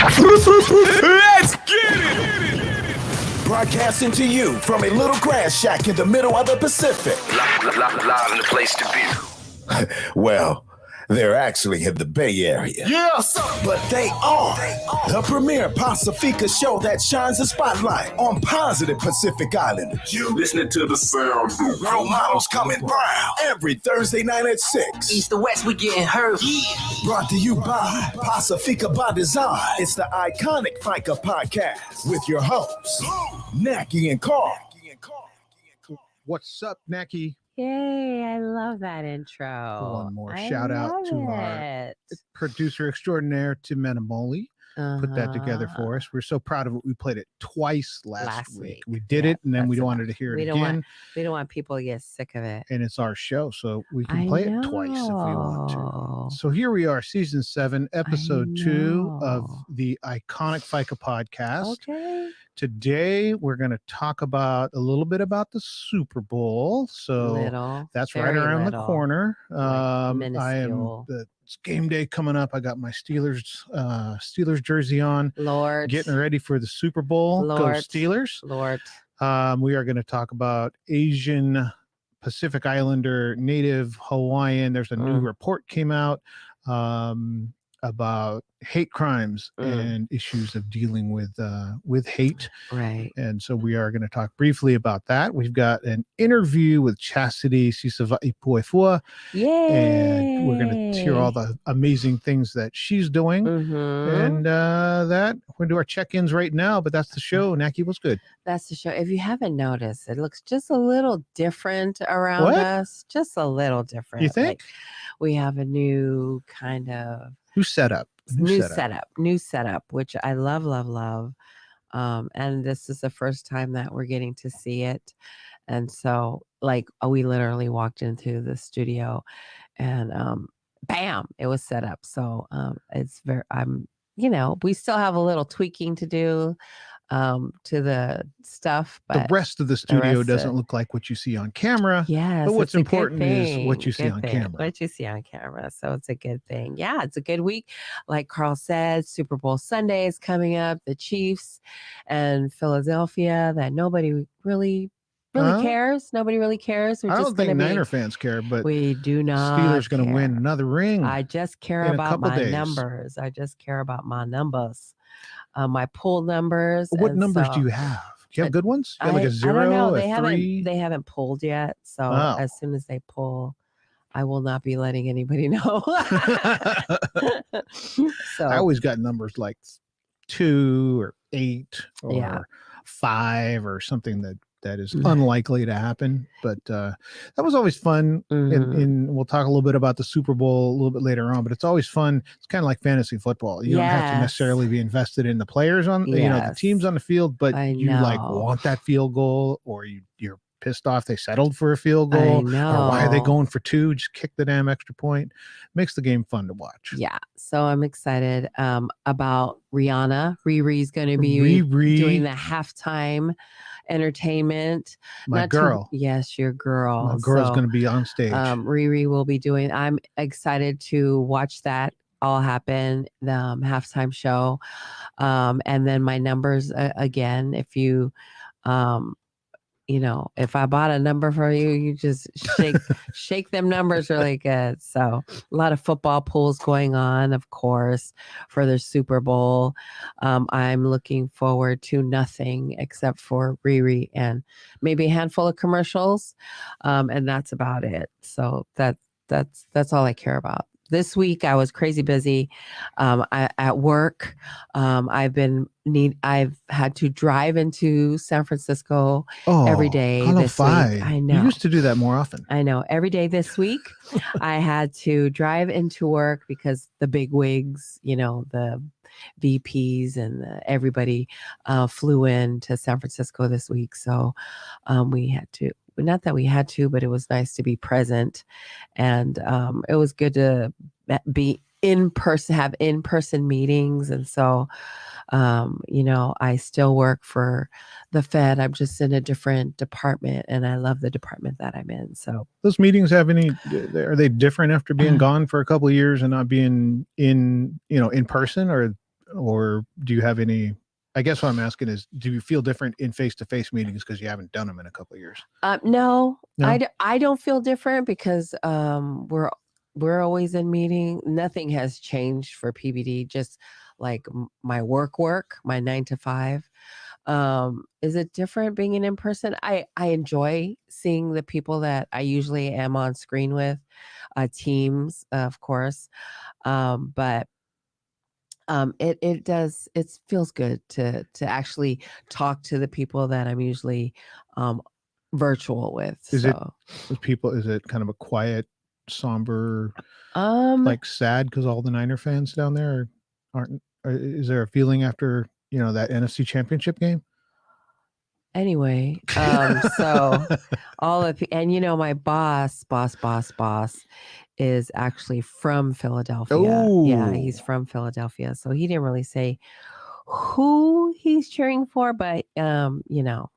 Let's get it! Broadcasting to you from a little grass shack in the middle of the Pacific. Live in the place to be. Well, they're actually in the Bay Area. Yeah! But they are the premier Pacifica show that shines a spotlight on positive Pacific Islanders. You listening to the sound. Role models coming brown every Thursday night at 6. East to west, we getting hurt. Brought to you by Pacifica by Design. It's the iconic Faika podcast with your hosts, Naki and Carl. What's up, Naki? Yay, I love that intro. One more shout out to our producer extraordinaire, to Menamoli. Put that together for us. We're so proud of it. We played it twice last week. We did it, and then we wanted to hear it again. We don't want people to get sick of it. And it's our show, so we can play it twice if we want to. So here we are, season 7, episode 2 of the iconic Faika podcast. Okay. Today, we're going to talk about a little bit about the Super Bowl. So that's right around the corner. It's game day coming up. I got my Steelers jersey on. Lord. Getting ready for the Super Bowl. Lord. Go Steelers. Lord. We are going to talk about Asian Pacific Islander, Native Hawaiian. There's a new report came out about hate crimes and issues of dealing with hate. Right. And so we are going to talk briefly about that. We've got an interview with Chastity Sisavaii Puefua. Yay. And we're going to hear all the amazing things that she's doing. And we're going to do our check-ins right now, but that's the show. Naki, what's good? That's the show. If you haven't noticed, it looks just a little different around us. Just a little different. You think? Like we have a new kind of new setup, which I love. And this is the first time that we're getting to see it. And so we literally walked into the studio and bam, it was set up. So it's we still have a little tweaking to do to the stuff, but the rest of the studio doesn't look like what you see on camera. Yes, but what's important is what you see on camera. What you see on camera. So it's a good thing. Yeah, it's a good week. Like Carl said, Super Bowl Sunday is coming up. The Chiefs and Philadelphia. That nobody really cares. Nobody really cares. I don't think Niner fans care, but we do not. Steelers going to win another ring. I just care about my numbers. I just care about my numbers. My pool numbers. What numbers do you have? Do you have good ones? You have like a 0, I don't know. a 3? They haven't pulled yet. So as soon as they pull, I will not be letting anybody know. So I always got numbers like 2 or 8 or 5 or something that is unlikely to happen, but that was always fun. And we'll talk a little bit about the Super Bowl a little bit later on, but it's always fun. It's kind of like fantasy football. You don't have to necessarily be invested in the players on the teams on the field, but you want that field goal, or you're pissed off they settled for a field goal, or why are they going for 2? Just kick the damn extra point. Makes the game fun to watch. Yeah, so I'm excited about Rihanna. Riri's going to be doing the halftime entertainment. My girl. Yes, your girl. My girl's going to be on stage. Riri will be doing. I'm excited to watch that all happen. The halftime show, and then my numbers again. If you, if I bought a number for you, you just shake them numbers really good. So a lot of football pools going on, of course, for the Super Bowl. I'm looking forward to nothing except for Riri and maybe a handful of commercials. And that's about it. So that's all I care about. This week I was crazy busy at work. I've had to drive into San Francisco every day this week. I know. You used to do that more often. I know. Every day this week, I had to drive into work because the big wigs, the VPs and everybody flew in to San Francisco this week. So we had to. Not that we had to, but it was nice to be present, and it was good to be in person, have in-person meetings. And so, I still work for the Fed. I'm just in a different department, and I love the department that I'm in. So those meetings are they different after being gone for a couple of years and not being in person, or or do you have any? I guess what I'm asking is, do you feel different in face-to-face meetings because you haven't done them in a couple of years? No, No? I don't feel different because we're always in meeting. Nothing has changed for PBD. Just like my work, my 9 to 5. Is it different being in person? I enjoy seeing the people that I usually am on screen with, teams, of course. But it feels good to actually talk to the people that I'm usually virtual with. Is it kind of a quiet, somber, like sad because all the Niner fans down there aren't? Is there a feeling after that NFC Championship game? Anyway, so all of and my boss is actually from Philadelphia. Yeah, he's from Philadelphia, so he didn't really say who he's cheering for, but we didn't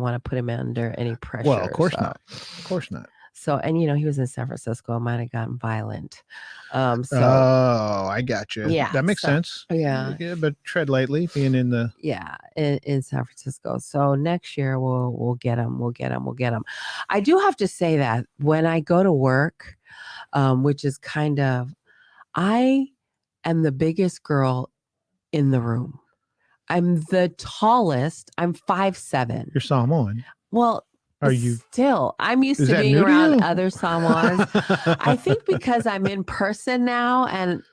want to put him under any pressure. Well, of course not. Of course not. So, and he was in San Francisco. It might have gotten violent. I got you. Yeah, that makes sense. Yeah, but tread lightly, being in the in San Francisco. So next year we'll get him. We'll get him. I do have to say that when I go to work, which is kind of, I am the biggest girl in the room. I'm the tallest. I'm 5'7". You're Samoan. Well. Are you still? I'm used to being around other Samoans. I think because I'm in person now, and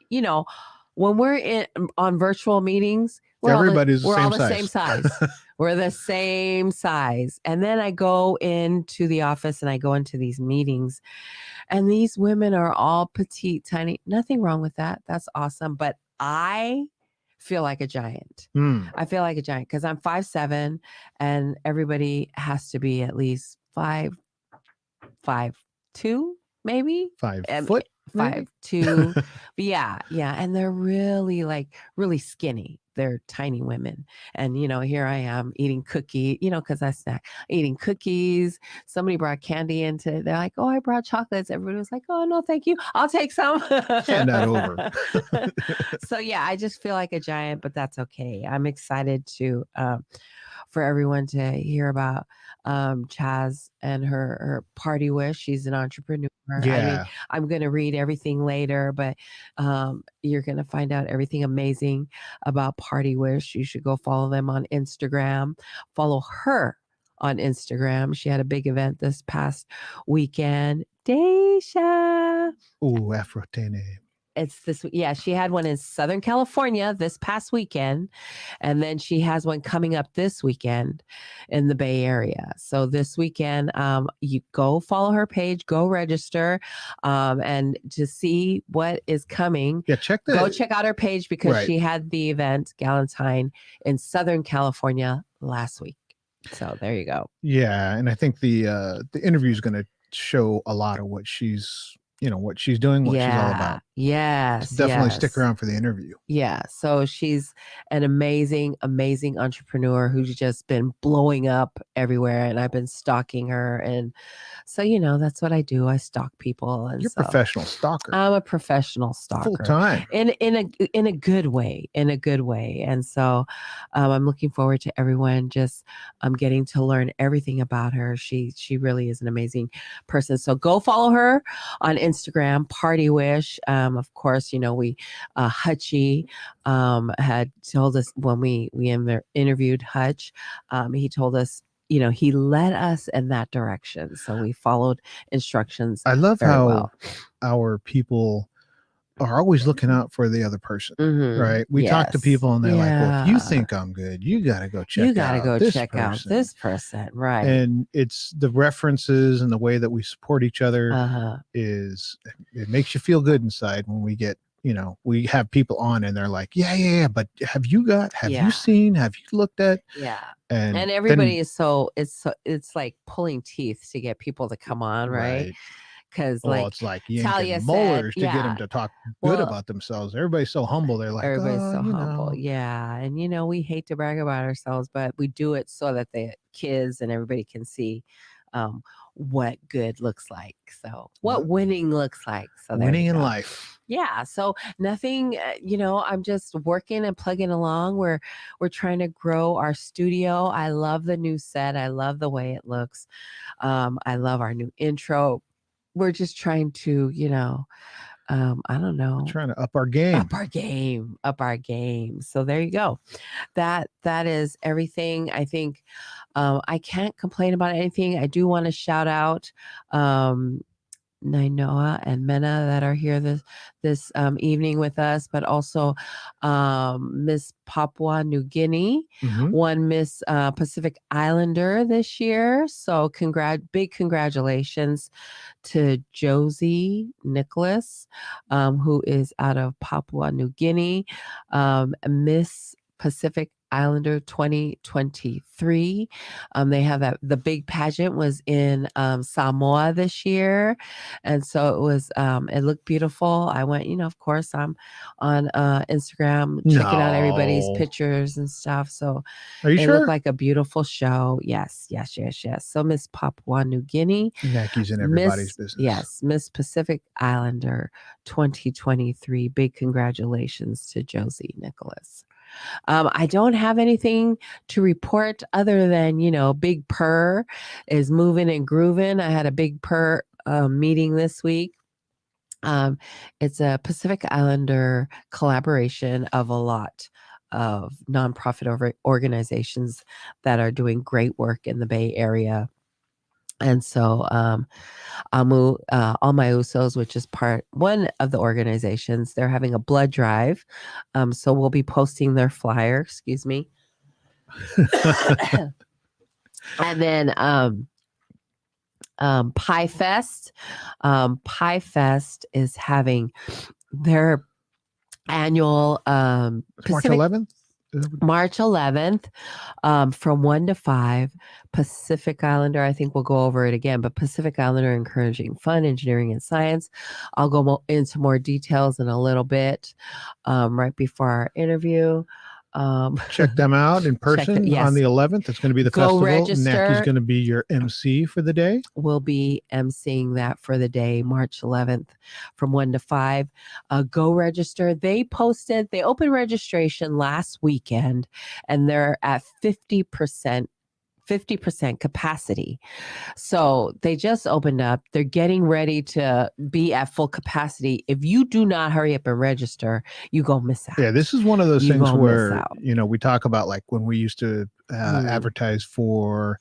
when we're on virtual meetings, we're all the same size. We're the same size. And then I go into the office and I go into these meetings, and these women are all petite, tiny. Nothing wrong with that. That's awesome. But I feel like a giant. I feel like a giant because I'm 5'7", and everybody has to be at least 5'2", maybe 5 foot, 5'2". yeah, and they're really skinny. They're tiny women, and here I am eating cookie, because I snack, eating cookies. Somebody brought candy into. They're like, "Oh, I brought chocolates." Everybody was like, "Oh no, thank you. I'll take some." Hand that over. So yeah, I just feel like a giant, but that's okay. I'm excited to for everyone to hear about Chaz and her party wish. She's an entrepreneur. Yeah. I mean, I'm going to read everything later, but you're going to find out everything amazing about Party Wish. You should go follow them on Instagram. Follow her on Instagram. She had a big event this past weekend. Daisha. Ooh, Afro-Tene. It's this, she had one in Southern California this past weekend, and then she has one coming up this weekend in the Bay Area. So this weekend, you go follow her page, go register, and to see what is coming. Yeah, go check out her page because she had the event Galentine in Southern California last week. So there you go. Yeah, and I think the interview is going to show a lot of what she's what she's doing, what she's all about. Yes. So definitely stick around for the interview. Yeah. So she's an amazing, amazing entrepreneur who's just been blowing up everywhere. And I've been stalking her. And so, that's what I do. I stalk people. And you're a professional stalker. I'm a professional stalker. Full time. In a good way. And so I'm looking forward to everyone just getting to learn everything about her. She really is an amazing person. So go follow her on Instagram, Party Wish. Of course, we Hutchie had told us when we interviewed Hutch, he told us, he led us in that direction. So we followed instructions. I love how our people are always looking out for the other person, right? We talk to people and they're like, well, if you think I'm good, you got to go check out this person. Right. And it's the references and the way that we support each other it makes you feel good inside when we get, we have people on and they're like, yeah. But have you seen, have you looked at? Yeah. And everybody is it's like pulling teeth to get people to come on. Right. Because it's like yanking molars to get them to talk good about themselves. Everybody's so humble. They're like, everybody's so humble. Yeah. And, we hate to brag about ourselves, but we do it so that the kids and everybody can see what good looks like. So what winning looks like. So there Winning you in go. life. Yeah. So nothing, I'm just working and plugging along. We're trying to grow our studio. I love the new set. I love the way it looks. I love our new intro. We're just trying to, I don't know. Trying to up our game. Up our game. So there you go. That is everything. I think I can't complain about anything. I do want to shout out Nainoa and Mena that are here this evening with us, but also Miss Papua New Guinea, won Miss Pacific Islander this year. So big congratulations to Josie Nicholas, who is out of Papua New Guinea, Miss Pacific Islander 2023. They have the big pageant was in Samoa this year. And so it was, it looked beautiful. I went, of course I'm on Instagram checking out everybody's pictures and stuff. So are you it sure? looked like a beautiful show. Yes. So Miss Papua New Guinea. Naki's in everybody's business. Yes. Miss Pacific Islander 2023. Big congratulations to Josie Nicholas. I don't have anything to report other than, Big Purr is moving and grooving. I had a Big Purr meeting this week. It's a Pacific Islander collaboration of a lot of nonprofit organizations that are doing great work in the Bay Area. And so Amu, All My Usos, which is one of the organizations, they're having a blood drive. So we'll be posting their flyer, excuse me. And then Pie Fest. Pie Fest is having their annual March 11th? March 11th, from 1 to 5, Pacific Islander. I think we'll go over it again, but Pacific Islander encouraging fun, engineering, and science. I'll go into more details in a little bit, right before our interview. Check them out in person on the 11th. It's going to be the festival. Register. Naki's going to be your MC for the day. We'll be emceeing that for the day, March 11th from 1 to 5. Go register. They opened registration last weekend and they're at 50% capacity. So they just opened up. They're getting ready to be at full capacity. If you do not hurry up and register, you go miss out. Yeah, this is one of those things where, we talk about like when we used to advertise for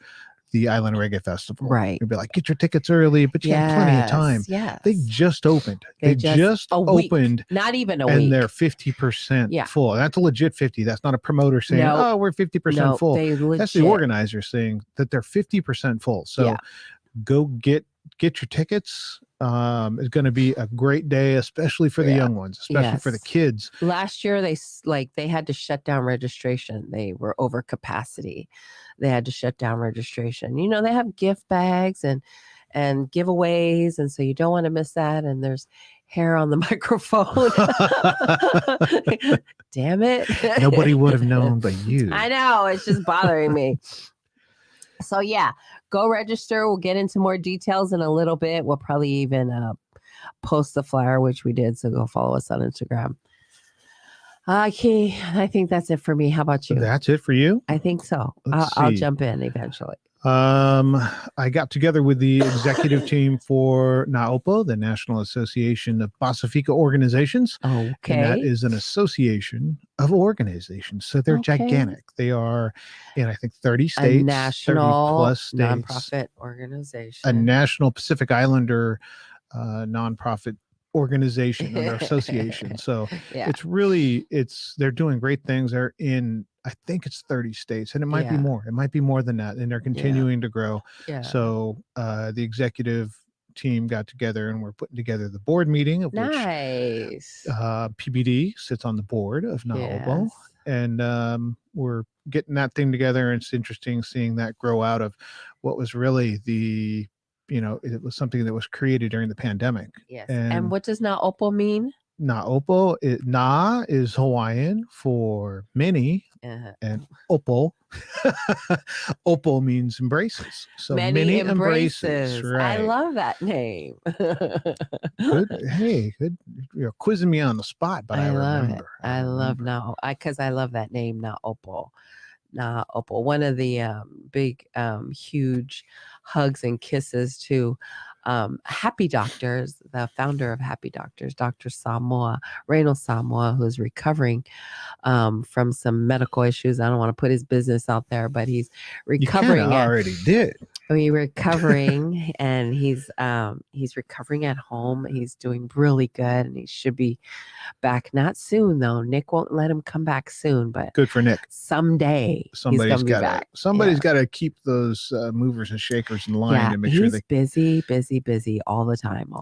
the Island Reggae Festival. Right. You'd be like, get your tickets early, but you have plenty of time. Yes. They just opened. They just opened. Not even a week. And they're 50% full. That's a legit 50. That's not a promoter saying, we're 50% full. That's the organizer saying that they're 50% full. So go get your tickets. It's going to be a great day, especially for the young ones, especially for the kids. Last year, they had to shut down registration. They were over capacity. They had to shut down registration. They have gift bags and giveaways, and so you don't want to miss that. And there's hair on the microphone. Damn it! Nobody would have known but you. I know, it's just bothering me. So go register. We'll get into more details in a little bit. We'll probably even post the flyer, which we did. So go follow us on Instagram. Okay, I think that's it for me. How about you? That's it for you? I think so. I'll jump in eventually. I got together with the executive team for NAOPO, the National Association of Pacifica Organizations. Okay. And that is an association of organizations. So they're gigantic. They are in, I think, 30 states. A national 30 plus states. Nonprofit organization. A national Pacific Islander nonprofit organization or association. So they're doing great things. They're in, I think it's 30 states, and it might be more. It might be more than that. And they're continuing to grow. Yeah. So the executive team got together and we're putting together the board meeting of which PBD sits on the board of NAOPO. Yes. And we're getting that thing together. And it's interesting seeing that grow out of what was really it was something that was created during the pandemic. Yes. And what does NAOPO mean? NAOPO, Na is Hawaiian for many, And Opal. Opal means embraces. So many embraces. Right. I love that name. Good. Hey, good. You're quizzing me on the spot, but I love remember. it. I love now because I love that name, not Opal. Nah, Opal. One of the big, huge hugs and kisses to Happy Doctors, the founder of Happy Doctors, Dr. Reynolds Samoa, who's recovering from some medical issues. I don't want to put his business out there, but he's recovering. You already did. He's recovering, and he's recovering at home. He's doing really good, and he should be back not soon though. Nick won't let him come back soon, but good for Nick. Someday somebody's got to keep those movers and shakers in line to make sure they busy all the time.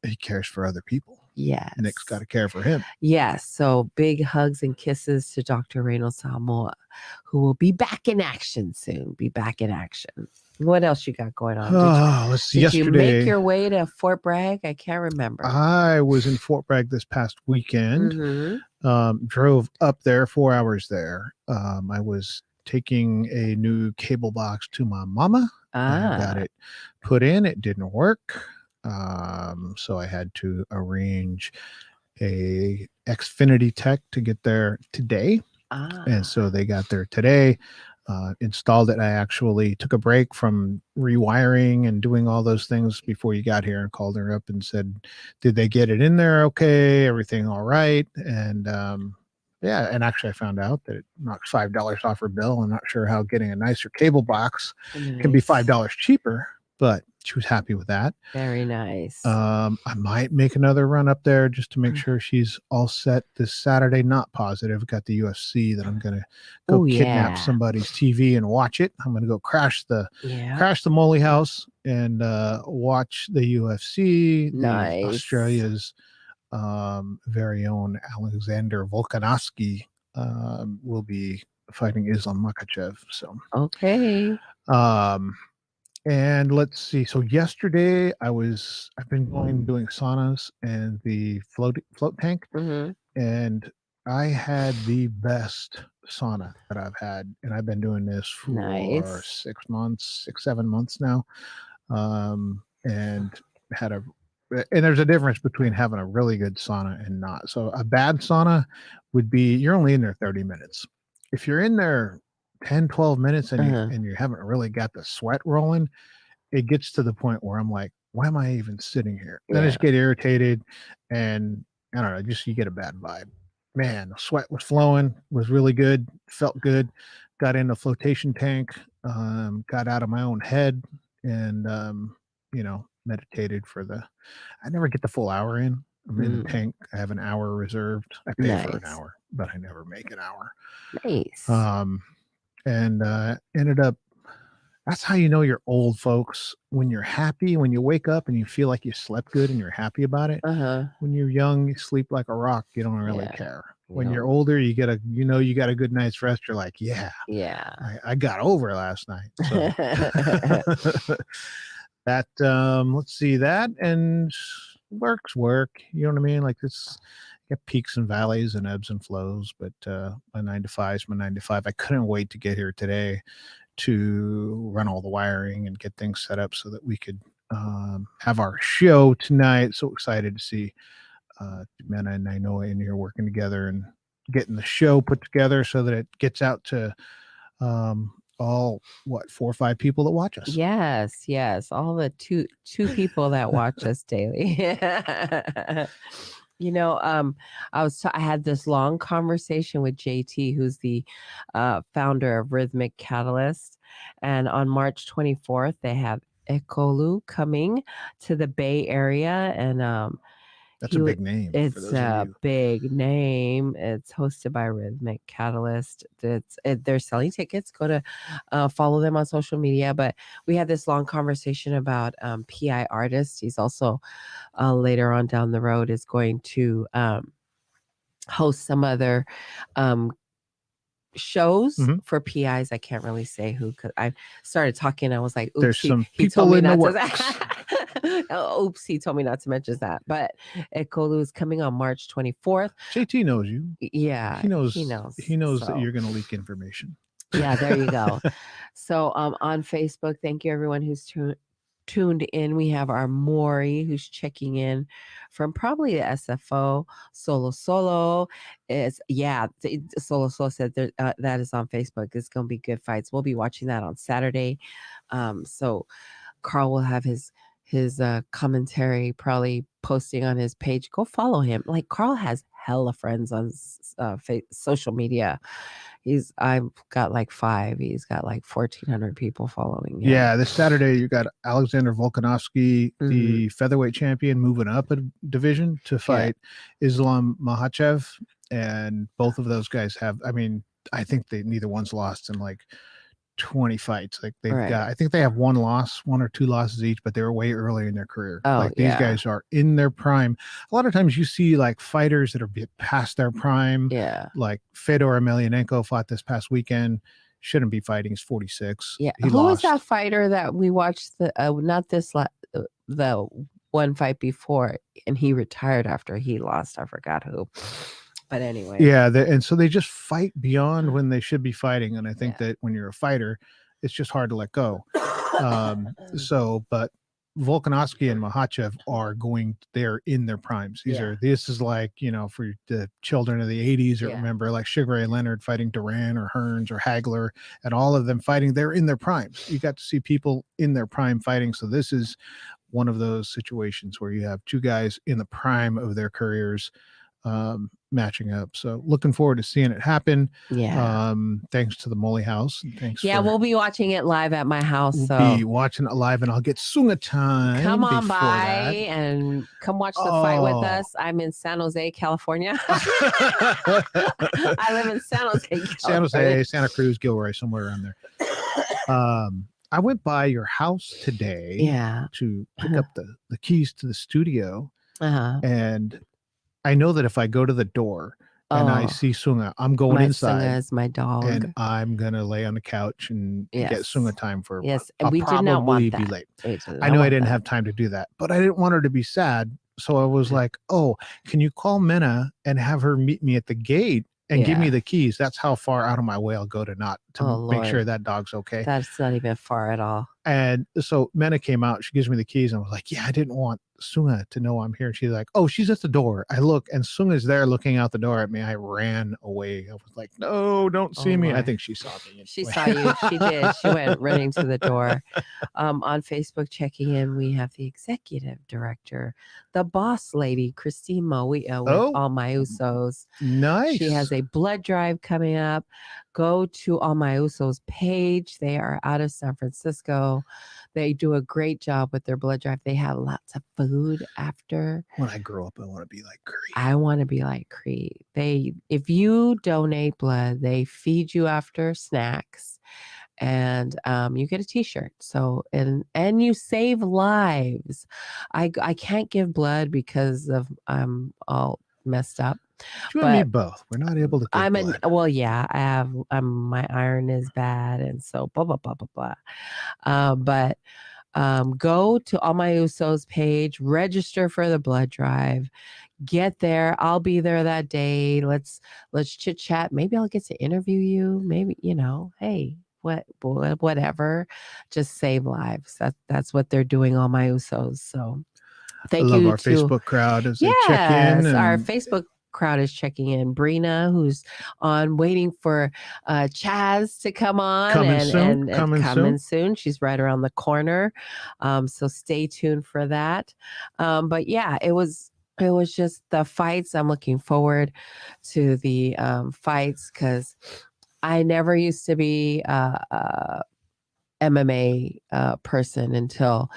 He cares for other people. Yes. Nick's got to care for him. Yes. So big hugs and kisses to Dr. Reynolds Samoa, who will be back in action soon. What else you got going on? Let's see. Did you make your way to Fort Bragg? I can't remember. I was in Fort Bragg this past weekend. Mm-hmm. Drove up there, 4 hours there. I was taking a new cable box to my mama. I got it put in. It didn't work. So I had to arrange a Xfinity tech to get there today. And so they got there today, installed it. I actually took a break from rewiring and doing all those things before you got here and called her up and said, did they get it in there? Okay. Everything all right. And, and actually I found out that it knocked $5 off her bill. I'm not sure how getting a nicer cable box can be $5 cheaper, but she was happy with that. Very nice. I might make another run up there just to make sure she's all set this Saturday. Not positive. Got the UFC that I'm going to go kidnap somebody's TV and watch it. I'm going to go crash the Molly house and watch the UFC. Nice. Australia's very own Alexander Volkanovski will be fighting Islam Makhachev. So okay. And let's see. So yesterday I've been doing saunas and the float tank, and I had the best sauna that I've had, and I've been doing this for 7 months now. And there's a difference between having a really good sauna and not. So a bad sauna would be, you're only in there 30 minutes. If you're in there 10, 12 minutes and you haven't really got the sweat rolling, it gets to the point where I'm like, why am I even sitting here? Then I just get irritated, and I don't know, just you get a bad vibe. Man, the sweat was flowing, was really good, felt good. Got in the flotation tank, got out of my own head, and meditated I never get the full hour in. I'm in the tank. I have an hour reserved. I pay for an hour, but I never make an hour. Nice. And ended up, that's how you know you're old, folks. When you're happy, when you wake up and you feel like you slept good and you're happy about it. When you're young, you sleep like a rock. You don't really care. When you're older, you got a good night's rest. You're like, I got over last night. So that, let's see that, and work. You know what I mean? Like this. Get peaks and valleys and ebbs and flows, but my 9 to 5 is my 9 to 5. I couldn't wait to get here today to run all the wiring and get things set up so that we could have our show tonight. So excited to see Jimena and Nainoa in here working together and getting the show put together so that it gets out to all 4 or 5 people that watch us. Yes, all the two people that watch us daily. I had this long conversation with JT, who's the founder of Rhythmic Catalyst. And on March 24th, they have Ekolu coming to the Bay Area. And that's a big name. It's a big name. It's hosted by Rhythmic Catalyst. They're selling tickets. Go to follow them on social media. But we had this long conversation about PI Artist. He's also later on down the road is going to host some other shows for PIs. I can't really say who, because I started talking. I was like, oops, there's some people in the works. Oops, he told me not to mention that. But Ekolu is coming on March 24th. JT knows you. Yeah, He knows. He knows. He knows that So, you're going to leak information. yeah, there you go. So on Facebook, thank you everyone who's tuned in. We have our Maury who's checking in from probably the SFO. Solo is Solo said that is on Facebook. It's going to be good fights. We'll be watching that on Saturday. So Carl will have his commentary probably posting on his page. Go follow him. Like, Carl has hella friends on social media. I've got like 5. He's got like 1,400 people following him. Yeah, this Saturday you got Alexander Volkanovski, the featherweight champion, moving up a division to fight Islam Makhachev, and both of those guys have. I mean, I think neither one's lost in like 20 fights. Like they've got, I think they have 1 or 2 losses each, but they were way early in their career. Like these guys are in their prime. A lot of times you see like fighters that are past their prime. Yeah. Like Fedor Emelianenko fought this past weekend. Shouldn't be fighting. He's 46. Yeah. Who was that fighter that we watched the one fight before, and he retired after he lost? I forgot who. But anyway. Yeah, and so they just fight beyond when they should be fighting. And I think that when you're a fighter, it's just hard to let go. But Volkanovski and Makhachev they're in their primes. This is like, for the children of the 80s, or remember like Sugar Ray Leonard fighting Duran or Hearns or Hagler, and all of them fighting, they're in their primes. You got to see people in their prime fighting. So this is one of those situations where you have 2 guys in the prime of their careers matching up. So looking forward to seeing it happen. Thanks to the Molly House. We'll be watching it live at my house. We'll be watching it live, and I'll get Sunga time. Come on by and come watch the fight with us. I'm in San Jose, California. I live in San Jose, California. San Jose, Santa Cruz, Gilroy, somewhere around there. I went by your house today to pick up the keys to the studio. And I know that if I go to the door and I see Sunga, I'm going inside. Sunga is my dog. And I'm going to lay on the couch and get Sunga time for and we did not want that. Be late. I know I didn't have time to do that, but I didn't want her to be sad. So I was like, can you call Mena and have her meet me at the gate and give me the keys? That's how far out of my way I'll go to make sure that dog's okay. That's not even far at all. And so Mena came out, she gives me the keys, and I was like, I didn't want Sunga to know I'm here. And she's like, she's at the door. I look, and Sunga's there looking out the door at me. I ran away. I was like, no, don't see me. I think she saw me. Anyway. She saw you. She did. She went running to the door. On Facebook, checking in, we have the executive director, the boss lady, Christine Mawia, with All My Usos. Nice. She has a blood drive coming up. Go to All My Usos page. They are out of San Francisco. They do a great job with their blood drive. They have lots of food after. When I grow up, I want to be like Cree. I want to be like Cree. If you donate blood, they feed you after snacks, and you get a t-shirt. So, and you save lives. I can't give blood because of I'm all messed up. You and me both. We're not able to give blood. I have my iron is bad, and so blah blah blah blah blah. But go to All My Usos page, register for the blood drive, get there. I'll be there that day. Let's chit chat. Maybe I'll get to interview you. Maybe, hey, whatever. Just save lives. That's what they're doing, All My Usos. So thank you. I love our Facebook crowd as they check in. Our Facebook crowd is checking in. Brina, who's on, waiting for Chaz to come on, coming soon. She's right around the corner, so stay tuned for that. But it was just the fights. I'm looking forward to the fights, because I never used to be a MMA person until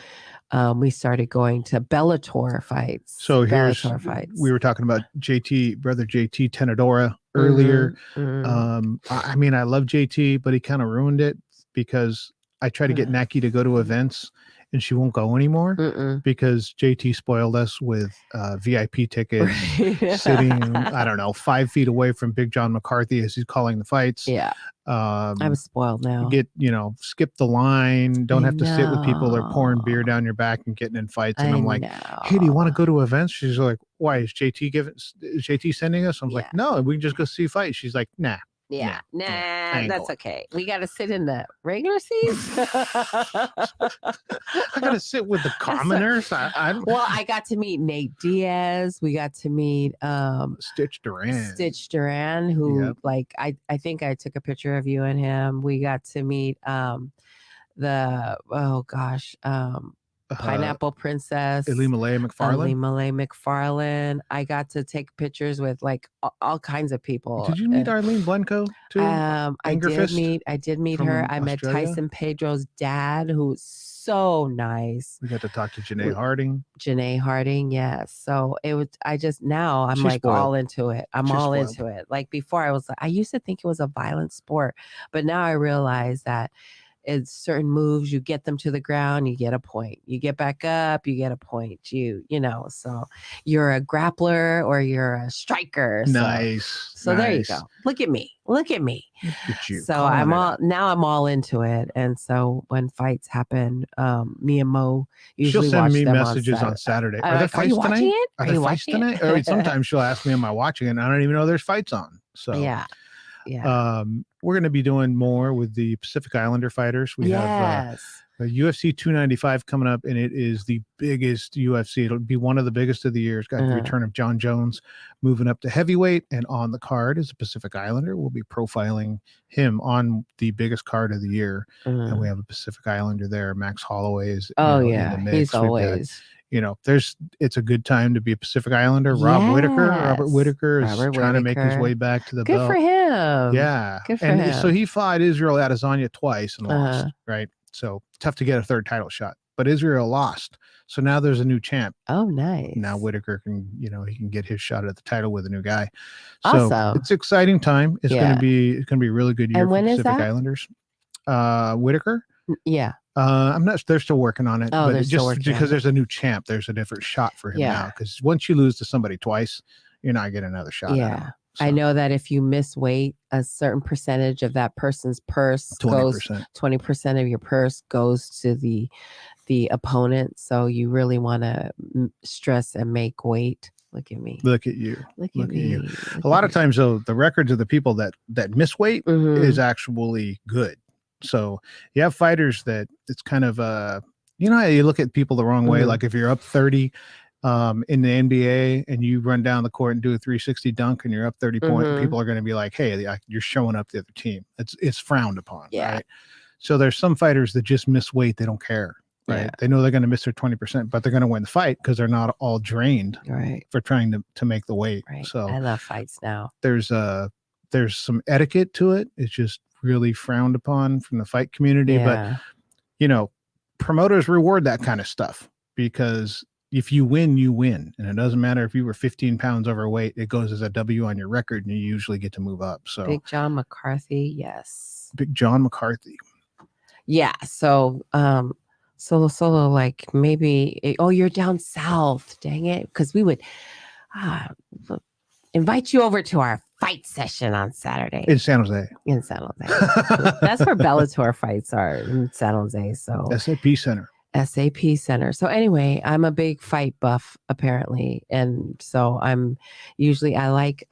we started going to Bellator fights. So we were talking about brother JT Tenadora earlier. I love JT, but he kind of ruined it, because I try to get Naki to go to events, and she won't go anymore because JT spoiled us with VIP tickets, sitting, I don't know, 5 feet away from Big John McCarthy as he's calling the fights. Yeah. I'm spoiled now. Skip the line, don't have to sit with people that are pouring beer down your back and getting in fights. And I'm like, hey, do you want to go to events? She's like, why is JT sending us? I'm like, no, we can just go see fights. She's like, nah. Yeah, that's okay. We got to sit in the regular seats. I got to sit with the commoners. Well, I got to meet Nate Diaz. We got to meet Stitch Duran, who I think I took a picture of you and him. We got to meet Pineapple Princess, Elimale McFarlane. I got to take pictures with like all kinds of people. Did you meet Arlene Blenko too? I did meet her. I met Tyson Pedro's dad, who's so nice. We got to talk to Janae Harding. Yes. So it was. I'm She's like spoiled. all into it. Into it. Like before, I used to think it was a violent sport, but now I realize that. It's certain moves, you get them to the ground, you get a point. You get back up, you get a point. So you're a grappler or you're a striker. Nice. There you go. Look at me. Look at you. So I'm all into it. And so when fights happen, me and Mo usually she'll send me them messages on Saturday. Are there fights tonight? Are there fights tonight? Or sometimes she'll ask me, am I watching it? And I don't even know there's fights on. So yeah. We're going to be doing more with the Pacific Islander fighters. We have UFC 295 coming up, and it is the biggest UFC. It'll be one of the biggest of the year. It's got the return of John Jones moving up to heavyweight, and on the card is a Pacific Islander. We'll be profiling him on the biggest card of the year, and we have a Pacific Islander there. Max Holloway is in the mix. He's always... it's a good time to be a Pacific Islander. Robert Whitaker is trying to make his way back to the belt. Good for him. Yeah. Good for him. So he fought Israel Adesanya twice and lost, right? So tough to get a third title shot. But Israel lost. So now there's a new champ. Oh, nice. Now Whitaker can, he can get his shot at the title with a new guy. So it's an exciting time. It's gonna be a really good year for Pacific Islanders. Whitaker? Yeah. I'm not. They're still working on it, but just because there's a new champ, there's a different shot for him now. Because once you lose to somebody twice, you're not getting another shot. Yeah, so. I know that if you miss weight, a certain percentage of that person's purse 20% of your purse goes to the opponent. So you really want to stress and make weight. Look at me. Look at you. Look at you. A lot of times, though, the records of the people that miss weight is actually good. So you have fighters that it's kind of how you look at people the wrong way. Like if you're up 30 in the NBA and you run down the court and do a 360 dunk and you're up 30 points, people are going to be like, hey, you're showing up the other team. It's frowned upon, right? So there's some fighters that just miss weight. They don't care, right? They know they're going to miss their 20%, but they're going to win the fight because they're not all drained for trying to make the weight. Right. So I love fights now. There's some etiquette to it. It's just really frowned upon from the fight community, but promoters reward that kind of stuff because if you win, and it doesn't matter if you were 15 pounds overweight, it goes as a W on your record and you usually get to move up. So Big John McCarthy. Yes. Big John McCarthy. Yeah. So, solo, like maybe, you're down south, dang it. Cause we would invite you over to our fight session on Saturday. In San Jose. That's where Bellator fights are, in San Jose. So SAP Center. So anyway, I'm a big fight buff apparently. And so I like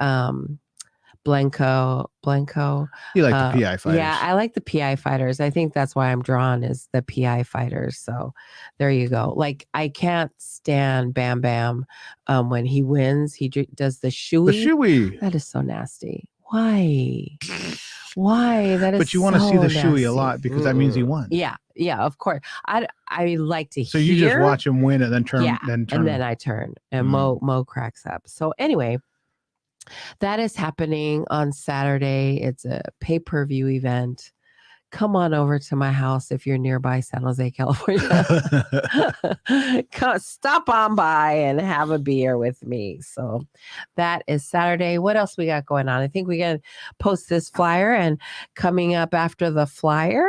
Blanco. You like the PI fighters. Yeah, I like the PI fighters. I think that's why I'm drawn is the PI fighters. So there you go. Like I can't stand Bam Bam when he wins. He does the shoey. The shoey. That is so nasty. Why? That is. But you want to see the shoey a lot because that means he won. Yeah, of course. I like to. So you just watch him win and then turn. And then I turn and Mo cracks up. So anyway. That is happening on Saturday. It's a pay-per-view event. Come on over to my house if you're nearby San Jose, California. Stop on by and have a beer with me. So that is Saturday. What else we got going on? I think we got to post this flyer, and coming up after the flyer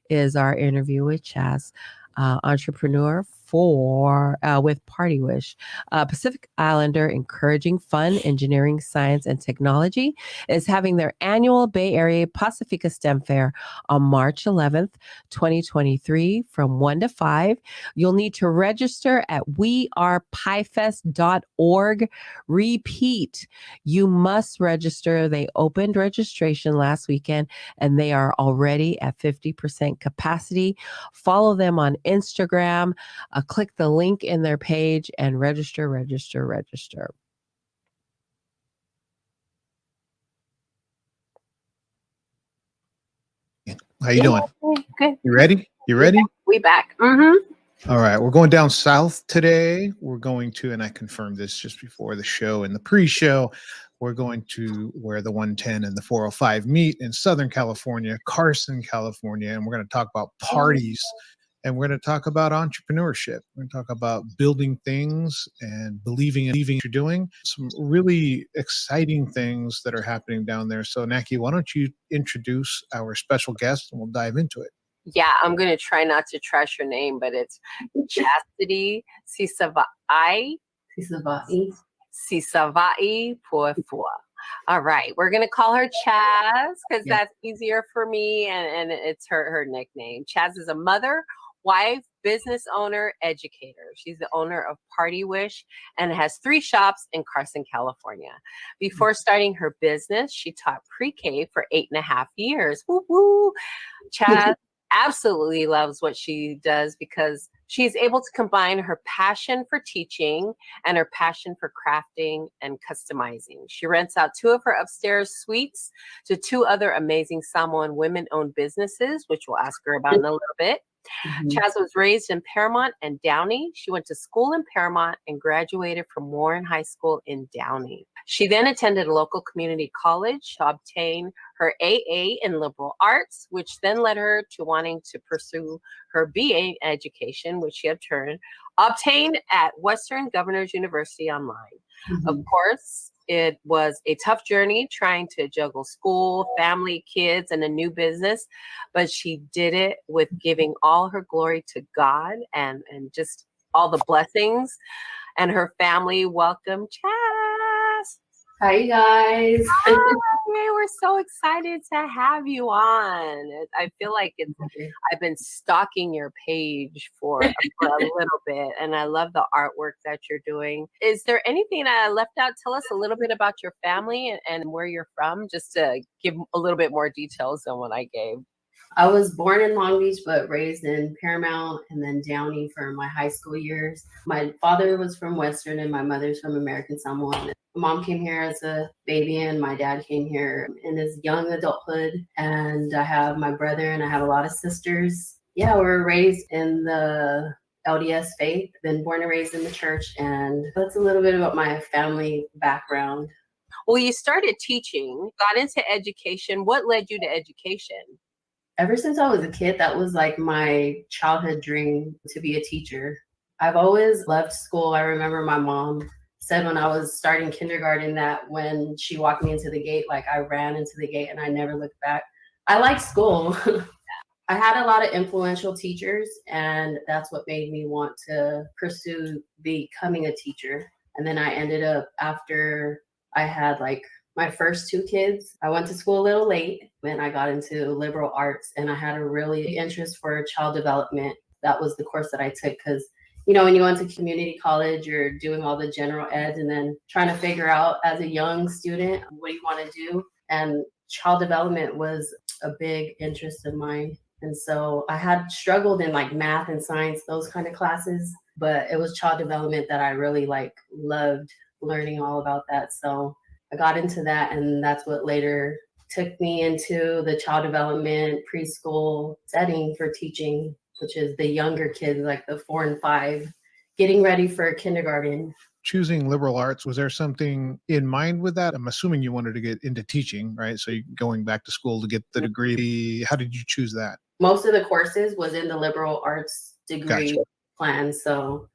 is our interview with Chaz. entrepreneur with Party Wish. Pacific Islander encouraging fun, engineering, science, and technology is having their annual Bay Area Pacifica STEM Fair on March 11th, 2023 from 1 to 5. You'll need to register at wearepifest.org. Repeat, you must register. They opened registration last weekend and they are already at 50% capacity. Follow them on Instagram. Click the link in their page and register. How you doing? Good. You ready? We back. Mm-hmm. All right. We're going down south today. We're going to, and I confirmed this just before the show and the pre-show, we're going to where the 110 and the 405 meet in Southern California, Carson, California. And we're going to talk about parties. And we're going to talk about entrepreneurship. We're going to talk about building things and believing in what you're doing. Some really exciting things that are happening down there. So, Naki, why don't you introduce our special guest and we'll dive into it. Yeah, I'm going to try not to trash your name, but it's Chastity Sisavaii Puefua. All right, we're going to call her Chaz because that's easier for me, and it's her nickname. Chaz is a mother, wife, business owner, educator. She's the owner of Party Wish and has 3 shops in Carson, California. Before starting her business, she taught pre-K for 8.5 years. Woo woo! Chaz absolutely loves what she does because she's able to combine her passion for teaching and her passion for crafting and customizing. She rents out 2 of her upstairs suites to 2 other amazing Samoan women-owned businesses, which we'll ask her about in a little bit. Mm-hmm. Chaz was raised in Paramount and Downey. She went to school in Paramount and graduated from Warren High School in Downey. She then attended a local community college to obtain her AA in liberal arts, which then led her to wanting to pursue her BA in education, which she obtained at Western Governors University online. Mm-hmm. Of course, it was a tough journey trying to juggle school, family, kids, and a new business, but she did it with giving all her glory to God and just all the blessings. And her family welcomed Chaz. Hi, you guys. Hi, we're so excited to have you on. I feel like I've been stalking your page for a little bit, and I love the artwork that you're doing. Is there anything I left out? Tell us a little bit about your family and where you're from, just to give a little bit more details than what I gave. I was born in Long Beach, but raised in Paramount and then Downey for my high school years. My father was from Western and my mother's from American Samoa. My mom came here as a baby and my dad came here in his young adulthood. And I have my brother and I have a lot of sisters. Yeah, we were raised in the LDS faith, been born and raised in the church. And that's a little bit about my family background. Well, you started teaching, got into education. What led you to education? Ever since I was a kid, that was like my childhood dream, to be a teacher. I've always loved school. I remember my mom said when I was starting kindergarten that when she walked me into the gate, like I ran into the gate and I never looked back. I liked school. I had a lot of influential teachers, and that's what made me want to pursue becoming a teacher. And then I ended up, after I had like my first 2 kids, I went to school a little late and I got into liberal arts, and I had a really interest for child development. That was the course that I took because, you know, when you went to community college, you're doing all the general eds and then trying to figure out as a young student, what do you want to do? And child development was a big interest of mine. And so I had struggled in like math and science, those kind of classes, but it was child development that I really loved learning all about that. So I got into that, and that's what later took me into the child development preschool setting for teaching, which is the younger kids, like the 4 and 5, getting ready for kindergarten. Choosing liberal arts, was there something in mind with that? I'm assuming you wanted to get into teaching, right? So you're going back to school to get the degree. How did you choose that? Most of the courses was in the liberal arts degree plan. So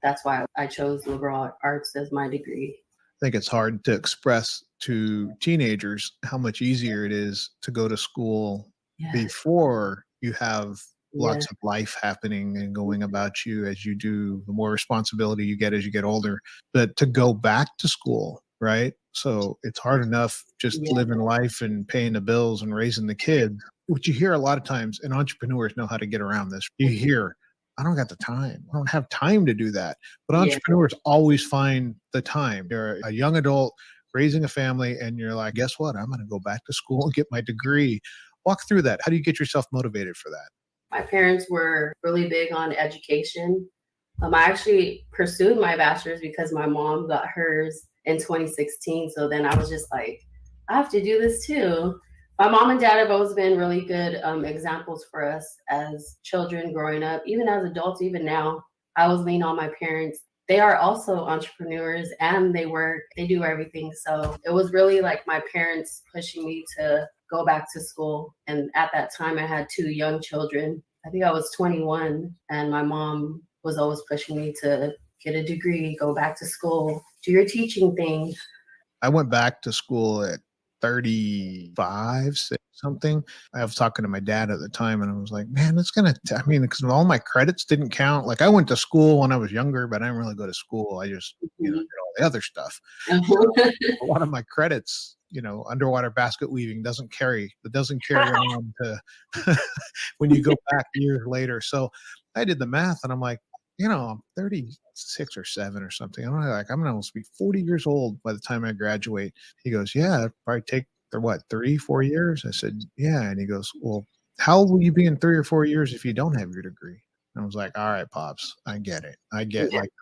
that's why I chose liberal arts as my degree. I think it's hard to express to teenagers how much easier it is to go to school before you have lots of life happening and going about you as you do, the more responsibility you get as you get older. But to go back to school, right? So it's hard enough just living life and paying the bills and raising the kids, which you hear a lot of times, and entrepreneurs know how to get around this. You hear, I don't got the time. I don't have time to do that. But entrepreneurs always find the time. You're a young adult raising a family, and you're like, guess what? I'm going to go back to school and get my degree. Walk through that. How do you get yourself motivated for that? My parents were really big on education. I actually pursued my bachelor's because my mom got hers in 2016. So then I was just like, I have to do this too. My mom and dad have always been really good examples for us as children growing up, even as adults, even now. I always lean on my parents. They are also entrepreneurs and they work, they do everything. So it was really like my parents pushing me to go back to school. And at that time, I had 2 young children. I think I was 21, and my mom was always pushing me to get a degree, go back to school, do your teaching thing. I went back to school at 35, something. I was talking to my dad at the time, and I was like, man, it's going to, because all my credits didn't count. Like, I went to school when I was younger, but I didn't really go to school. I just, did all the other stuff. So a lot of my credits, underwater basket weaving doesn't carry on to when you go back years later. So I did the math, and I'm like, I'm 36 or 7 or something. I'm going to almost be 40 years old by the time I graduate. He goes, yeah, it'd probably take 3-4 years. I said, yeah. And he goes, well, how old will you be in 3 or 4 years if you don't have your degree? And I was like, all right, Pops, I get it. Like,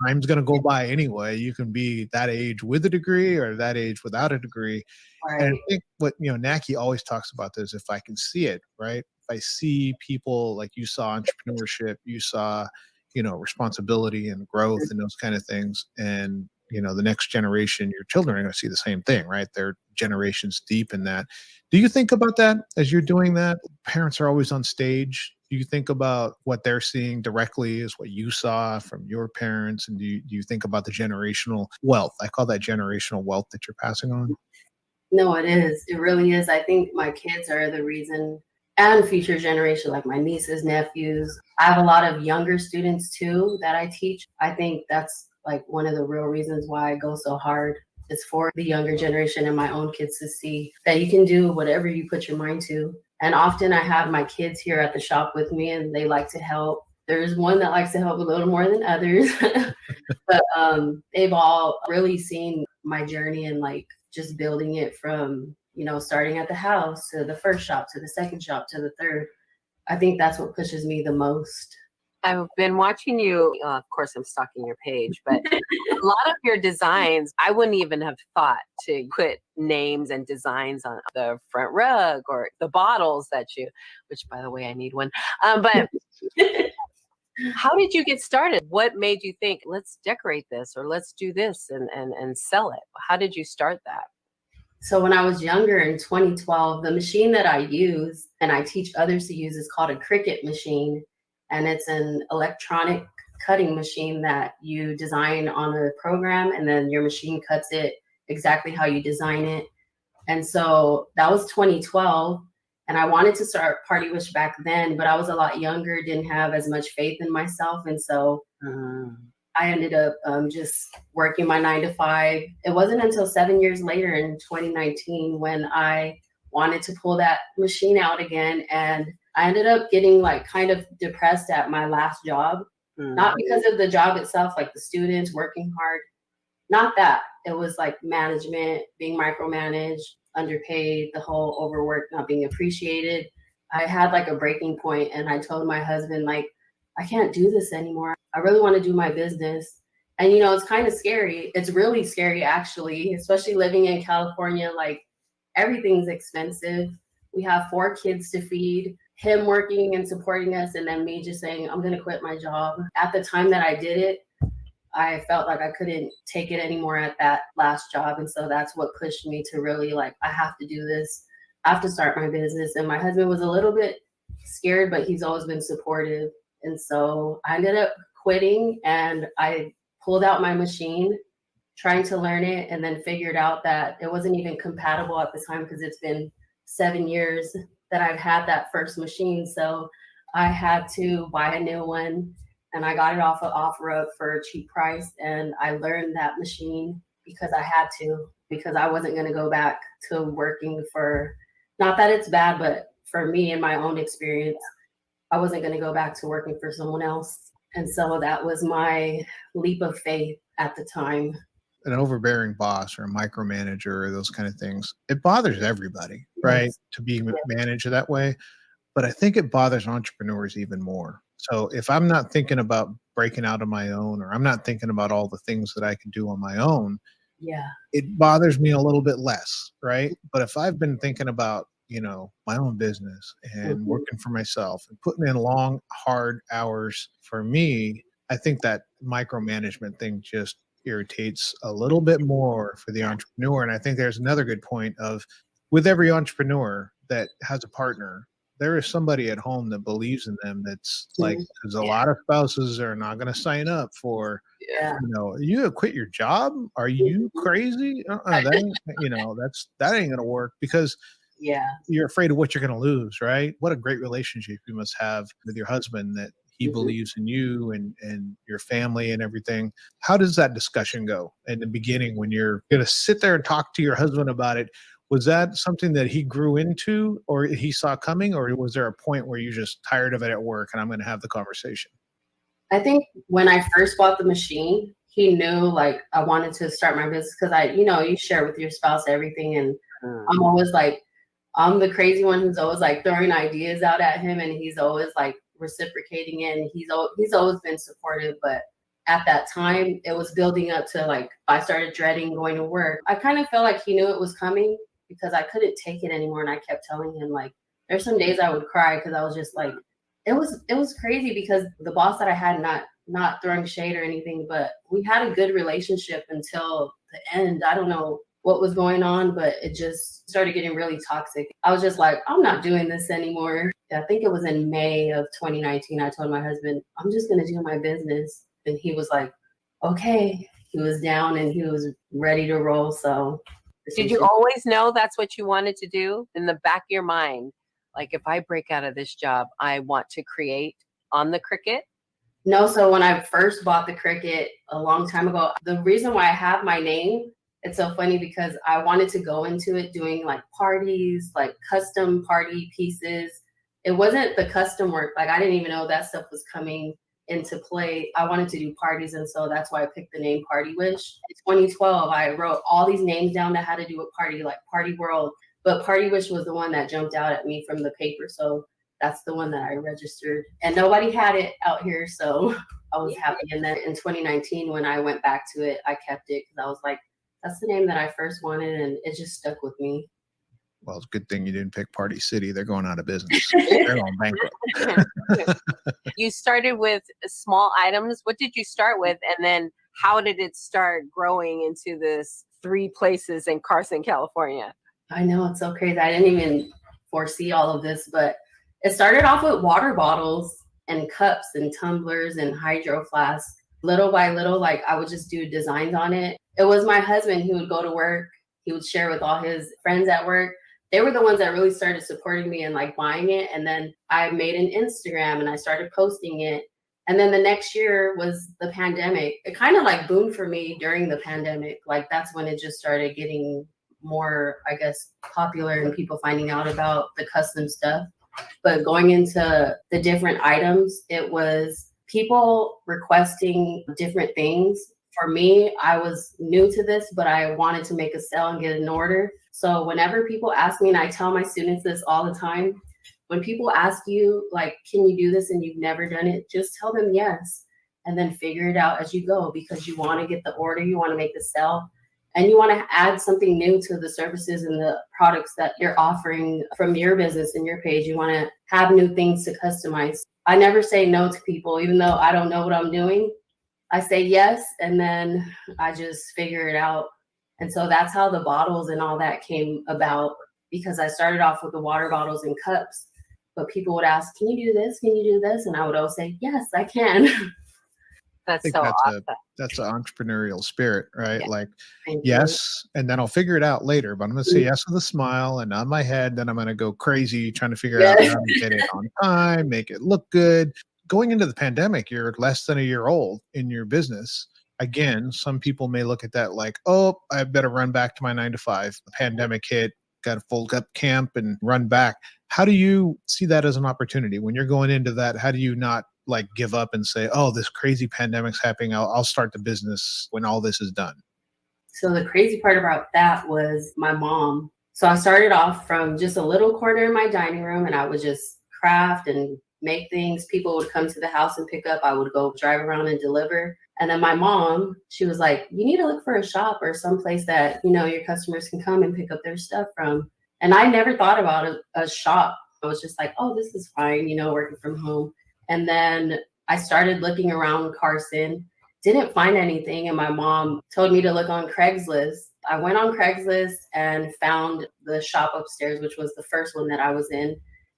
time's going to go by anyway. You can be that age with a degree or that age without a degree. Right. And I think what, Naki always talks about this, if I can see it, right? If I see people like you saw entrepreneurship, you saw, responsibility and growth and those kind of things. And, the next generation, your children are going to see the same thing, right? They're generations deep in that. Do you think about that as you're doing that? Parents are always on stage. Do you think about what they're seeing directly is what you saw from your parents? And do you think about the generational wealth? I call that generational wealth that you're passing on. No, it is. It really is. I think my kids are the reason, and future generation, like my nieces, nephews. I have a lot of younger students too that I teach. I think that's like one of the real reasons why I go so hard. It's for the younger generation and my own kids to see that you can do whatever you put your mind to. And often I have my kids here at the shop with me, and they like to help. There's one that likes to help a little more than others, but they've all really seen my journey and like just building it from, starting at the house to the first shop, to the second shop, to the third. I think that's what pushes me the most. I've been watching you. Of course, I'm stalking your page, but a lot of your designs, I wouldn't even have thought to put names and designs on the front rug or the bottles which by the way, I need one. But how did you get started? What made you think, let's decorate this or let's do this and sell it? How did you start that? So when I was younger in 2012, the machine that I use and I teach others to use is called a Cricut machine. And it's an electronic cutting machine that you design on a program, and then your machine cuts it exactly how you design it. And so that was 2012. And I wanted to start Party Wish back then, but I was a lot younger, didn't have as much faith in myself. And so I ended up just working my 9 to 5. It wasn't until 7 years later in 2019 when I wanted to pull that machine out again. And I ended up getting like kind of depressed at my last job, not because of the job itself, like the students working hard, not that. It was like management, being micromanaged, underpaid, the whole overwork, not being appreciated. I had like a breaking point, and I told my husband, like, I can't do this anymore. I really want to do my business. And, it's kind of scary. It's really scary, actually, especially living in California. Like, everything's expensive. We have 4 kids to feed, him working and supporting us, and then me just saying, I'm going to quit my job. At the time that I did it, I felt like I couldn't take it anymore at that last job. And so that's what pushed me to really like, I have to do this. I have to start my business. And my husband was a little bit scared, but he's always been supportive. And so I ended up quitting, and I pulled out my machine, trying to learn it, and then figured out that it wasn't even compatible at the time because it's been 7 years that I've had that first machine. So I had to buy a new one, and I got it off of OfferUp for a cheap price. And I learned that machine because I had to, because I wasn't going to go back to working for, not that it's bad, but for me and my own experience, I wasn't going to go back to working for someone else. And so that was my leap of faith at the time. An overbearing boss or a micromanager or those kind of things, it bothers everybody, right? Yes. To be managed that way. But I think it bothers entrepreneurs even more. So if I'm not thinking about breaking out on my own, or I'm not thinking about all the things that I can do on my own, it bothers me a little bit less, right? But if I've been thinking about, my own business and working for myself and putting in long, hard hours for me, I think that micromanagement thing just irritates a little bit more for the entrepreneur. And I think there's another good point of, with every entrepreneur that has a partner, there is somebody at home that believes in them. That's like, because a lot of spouses are not going to sign up for, you gonna quit your job? Are you crazy? That ain't going to work, because you're afraid of what you're going to lose, right? What a great relationship you must have with your husband, that he believes in you and your family and everything. How does that discussion go in the beginning when you're going to sit there and talk to your husband about it? Was that something that he grew into, or he saw coming, or was there a point where you're just tired of it at work and I'm going to have the conversation? I think when I first bought the machine, he knew like I wanted to start my business, because you share with your spouse everything. And I'm always like, I'm the crazy one who's always like throwing ideas out at him, and he's always like reciprocating it. And he's always been supportive. But at that time, it was building up to like, I started dreading going to work. I kind of felt like he knew it was coming, because I couldn't take it anymore. And I kept telling him, like, there's some days I would cry, because I was just like, it was crazy, because the boss that I had, not throwing shade or anything, but we had a good relationship until the end. I don't know what was going on, but it just started getting really toxic. I was just like, I'm not doing this anymore. I think it was in May of 2019. I told my husband, I'm just going to do my business. And he was like, okay. He was down and he was ready to roll. So did you always know that's what you wanted to do in the back of your mind? Like, if I break out of this job, I want to create on the Cricut? No. So when I first bought the Cricut a long time ago, the reason why I have my name, it's so funny, because I wanted to go into it doing like parties, like custom party pieces. It wasn't the custom work. Like, I didn't even know that stuff was coming into play. I wanted to do parties. And so that's why I picked the name Party Wish. In 2012, I wrote all these names down that had to do with party, like Party World. But Party Wish was the one that jumped out at me from the paper. So that's the one that I registered. And nobody had it out here. So I was happy. And then in 2019, when I went back to it, I kept it, because I was like, that's the name that I first wanted. And it just stuck with me. Well, it's a good thing you didn't pick Party City. They're going out of business. They're going bankrupt. You started with small items. What did you start with? And then how did it start growing into this 3 places in Carson, California? I know, it's so crazy. I didn't even foresee all of this, but it started off with water bottles and cups and tumblers and hydro flasks. Little by little, like, I would just do designs on it. It was my husband who would go to work. He would share with all his friends at work. They were the ones that really started supporting me and like buying it. And then I made an Instagram and I started posting it. And then the next year was the pandemic. It kind of like boomed for me during the pandemic. Like, that's when it just started getting more, I guess, popular and people finding out about the custom stuff. But going into the different items, it was people requesting different things. For me, I was new to this, but I wanted to make a sale and get an order. So whenever people ask me, and I tell my students this all the time, when people ask you, like, can you do this and you've never done it, just tell them yes, and then figure it out as you go, because you want to get the order, you want to make the sale, and you want to add something new to the services and the products that you're offering from your business and your page. You want to have new things to customize. I never say no to people, even though I don't know what I'm doing. I say yes, and then I just figure it out. And so that's how the bottles and all that came about, because I started off with the water bottles and cups, but people would ask, can you do this? Can you do this? And I would always say, yes, I can. That's think so that's awesome. that's an entrepreneurial spirit, right? Yeah. Like, Thank you. yes, and then I'll figure it out later, but I'm going to say yes with a smile and on my head. Then I'm going to go crazy trying to figure out how to get it on time, make it look good. Going into the pandemic, you're less than a year old in your business. Again, some people may look at that like, oh, I better run back to my 9 to 5. The pandemic hit, got to fold up camp and run back. How do you see that as an opportunity when you're going into that? How do you not like give up and say, oh, this crazy pandemic's happening, I'll start the business when all this is done? So the crazy part about that was my mom. So I started off from just a little corner in my dining room, and I would just craft and make things. People would come to the house and pick up. I would go drive around and deliver. And then my mom, she was like, you need to look for a shop or someplace that, you know, your customers can come and pick up their stuff from. And I never thought about a shop. I was just like, oh, this is fine, you know, working from home. And then I started looking around Carson, didn't find anything. And my mom told me to look on Craigslist. I went on Craigslist and found the shop upstairs, which was the first one that I was in.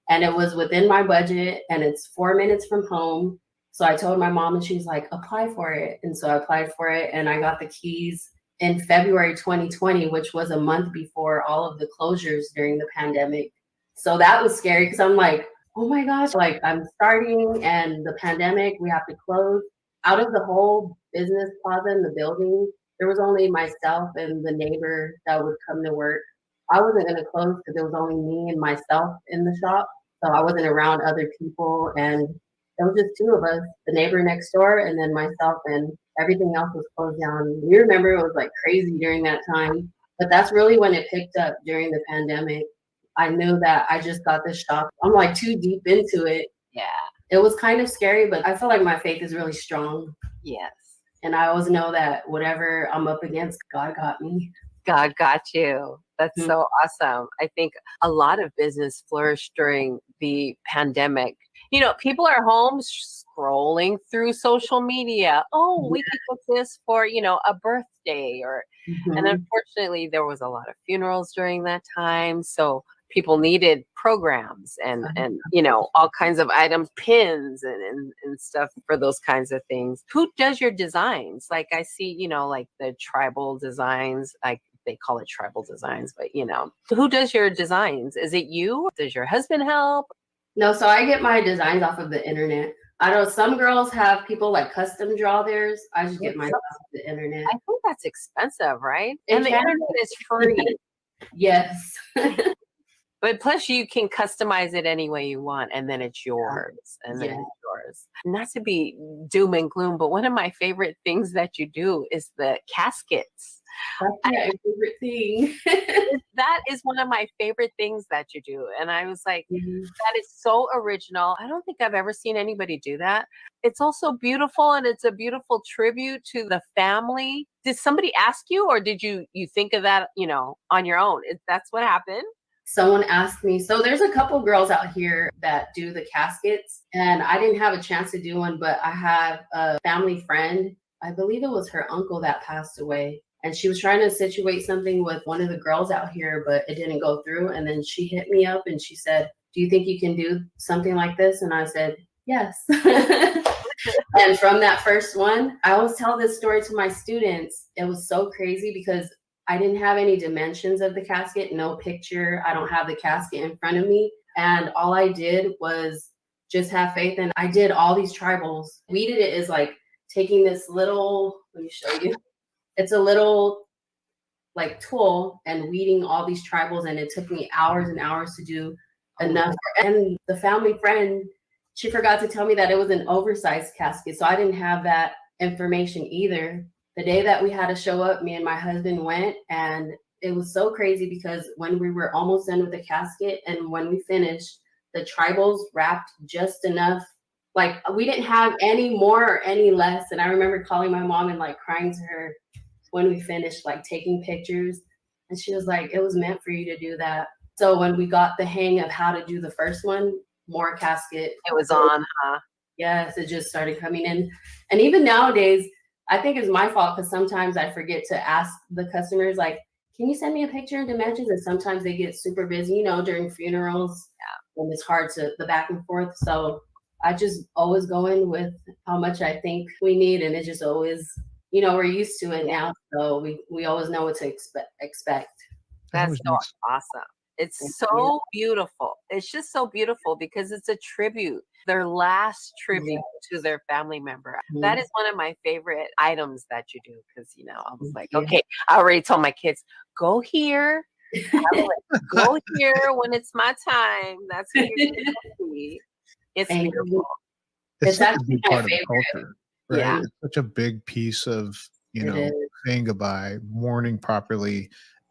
And it was within my budget, and it's 4 minutes from home. So I told my mom, and she's like, apply for it. And so I applied for it, and I got the keys in February 2020, which was a month before all of the closures during the pandemic. So that was scary because I'm like, oh my gosh, like I'm starting and the pandemic, we have to close. Out of the whole business plaza in the building, there was only myself and the neighbor that would come to work. I wasn't going to close because there was only me and myself in the shop. So I wasn't around other people. And it was just two of us, the neighbor next door and then myself, and everything else was closed down. We remember it was like crazy during that time. But that's really when it picked up during the pandemic. I knew that I just got this shop. I'm like too deep into it. Yeah. It was kind of scary, but I feel like my faith is really strong. Yes. And I always know that whatever I'm up against, God got me. God got you. That's so awesome. I think a lot of business flourished during the pandemic. You know, people are home scrolling through social media. Oh, we could book this for, you know, a birthday or, and unfortunately there was a lot of funerals during that time. So people needed programs and, you know, all kinds of items, pins and stuff for those kinds of things. Who does your designs? Like I see, you know, like the tribal designs, like they call it tribal designs, but you know, who does your designs? Is it you? Does your husband help? No, so I get my designs off of the internet. I know some girls have people like custom draw theirs. I just get mine off of the internet. I think that's expensive, right? It And the can internet is free. Yes. But plus you can customize it any way you want, and then it's yours. And then it's yours. Not to be doom and gloom, but one of my favorite things that you do is the caskets. That's my favorite thing. That is one of my favorite things that you do. And I was like, that is so original. I don't think I've ever seen anybody do that. It's also beautiful, and it's a beautiful tribute to the family. Did somebody ask you, or did you think of that, you know, on your own? That's what happened? Someone asked me. So there's a couple girls out here that do the caskets, and I didn't have a chance to do one, but I have a family friend. I believe it was her uncle that passed away. And she was trying to situate something with one of the girls out here, but it didn't go through. And then she hit me up and she said, do you think you can do something like this? And I said, yes. And from that first one, I always tell this story to my students. It was so crazy because I didn't have any dimensions of the casket, no picture. I don't have the casket in front of me. And all I did was just have faith. And I did all these tribals. Weeded it is like taking this little, let me show you. It's a little like tool and weeding all these tribals. And it took me hours and hours to do enough. And the family friend, she forgot to tell me that it was an oversized casket. So I didn't have that information either. The day that we had to show up, me and my husband went, and it was so crazy because when we were almost done with the casket and when we finished, the tribals wrapped just enough. Like we didn't have any more or any less. And I remember calling my mom and like crying to her when we finished, like taking pictures. And she was like, it was meant for you to do that. So when we got the hang of how to do the first one, more casket. It was on, huh? Yes, it just started coming in. And even nowadays, I think it's my fault because sometimes I forget to ask the customers, like, can you send me a picture of dimensions? And sometimes they get super busy, you know, during funerals. Yeah. And it's hard to the back and forth. So I just always go in with how much I think we need, and it just always, you know, we're used to it now, so we always know what to expect. That's always so makes- awesome. It's Thank so you. beautiful. It's just so beautiful because it's a tribute, their last tribute to their family member. That is one of my favorite items that you do because, you know, I was like, Yeah. okay, I already told my kids, go here, go here when it's my time. That's who you're going to see. It's Thank beautiful. you. It's It's such a actually big my part of the favorite. culture, right? Yeah. It's such a big piece of, you It know, is. saying goodbye, mourning properly,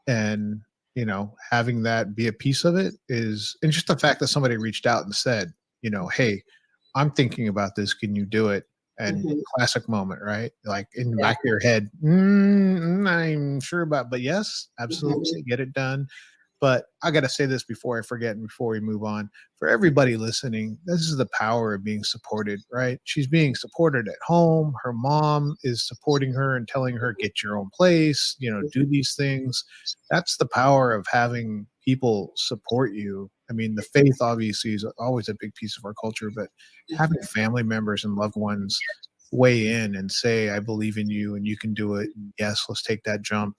and, you know, having that be a piece of it is, and just the fact that somebody reached out and said, you know, hey, I'm thinking about this. Can you do it? And Mhm. classic moment, right? Like in the Yeah. back of your head, I'm sure about, but yes, absolutely, get it done. But I got to say this before I forget and before we move on. For everybody listening, this is the power of being supported, right? She's being supported at home. Her mom is supporting her and telling her, get your own place, you know, do these things. That's the power of having people support you. I mean, the faith obviously is always a big piece of our culture, but having family members and loved ones weigh in and say, I believe in you and you can do it. Yes, let's take that jump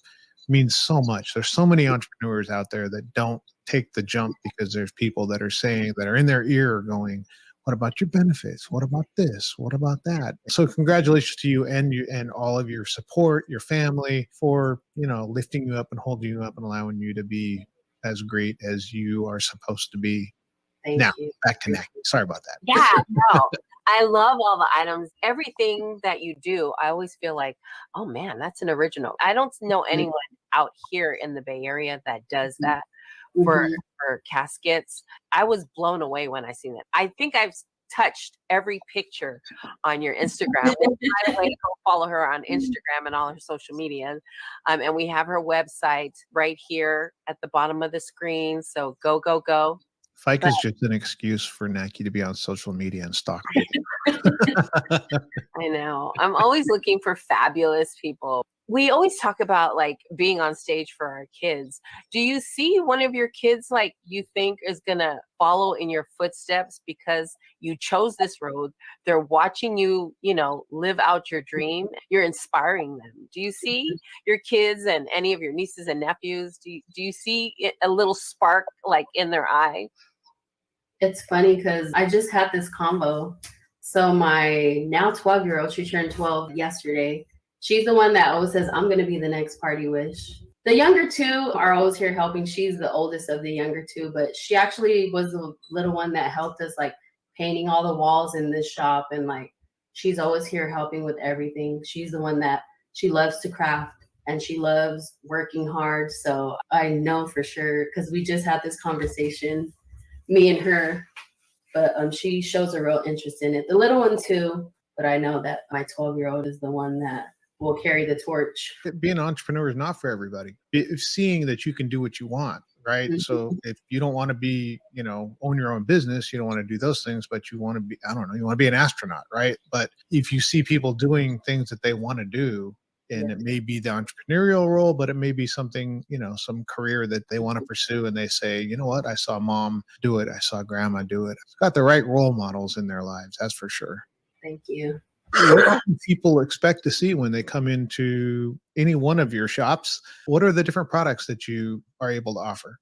means so much. There's so many entrepreneurs out there that don't take the jump because there's people that are saying, that are in their ear going, what about your benefits? What about this? What about that? So congratulations to you and all of your support, your family, for, you know, lifting you up and holding you up and allowing you to be as great as you are supposed to be. Thank Now, you. back to Nick. Sorry about that. Yeah, no. I love all the items. Everything that you do, I always feel like, oh man, that's an original. I don't know anyone out here in the Bay Area that does that for caskets. I was blown away when I seen it. I think I've touched every picture on your Instagram. And by the way, go follow her on Instagram and all her social media. And we have her website right here at the bottom of the screen. So go, go, go. Faika is just an excuse for Naki to be on social media and stalk people. I know. I'm always looking for fabulous people. We always talk about like being on stage for our kids. Do you see one of your kids like you think is going to follow in your footsteps because you chose this road? They're watching you, you know, live out your dream. You're inspiring them. Do you see your kids and any of your nieces and nephews? Do you see a little spark like in their eye? It's funny because I just had this combo. So my now 12-year-old, she turned 12 yesterday. She's the one that always says, I'm going to be the next party wish. The younger two are always here helping. She's the oldest of the younger two, but she actually was the little one that helped us like painting all the walls in this shop. And like, she's always here helping with everything. She's the one that she loves to craft and she loves working hard. So I know for sure, because we just had this conversation, me and her, but she shows a real interest in it. The little one too, but I know that my 12-year-old is the one that will carry the torch. Being an entrepreneur is not for everybody. Seeing that you can do what you want, right? So if you don't want to be, you know, own your own business, you don't want to do those things, but you want to be, I don't know, you want to be an astronaut, right? But if you see people doing things that they want to do, and it may be the entrepreneurial role, but it may be something, you know, some career that they want to pursue. And they say, you know what, I saw mom do it. I saw grandma do it. It's got the right role models in their lives. That's for sure. Thank you. What do people expect to see when they come into any one of your shops? What are the different products that you are able to offer?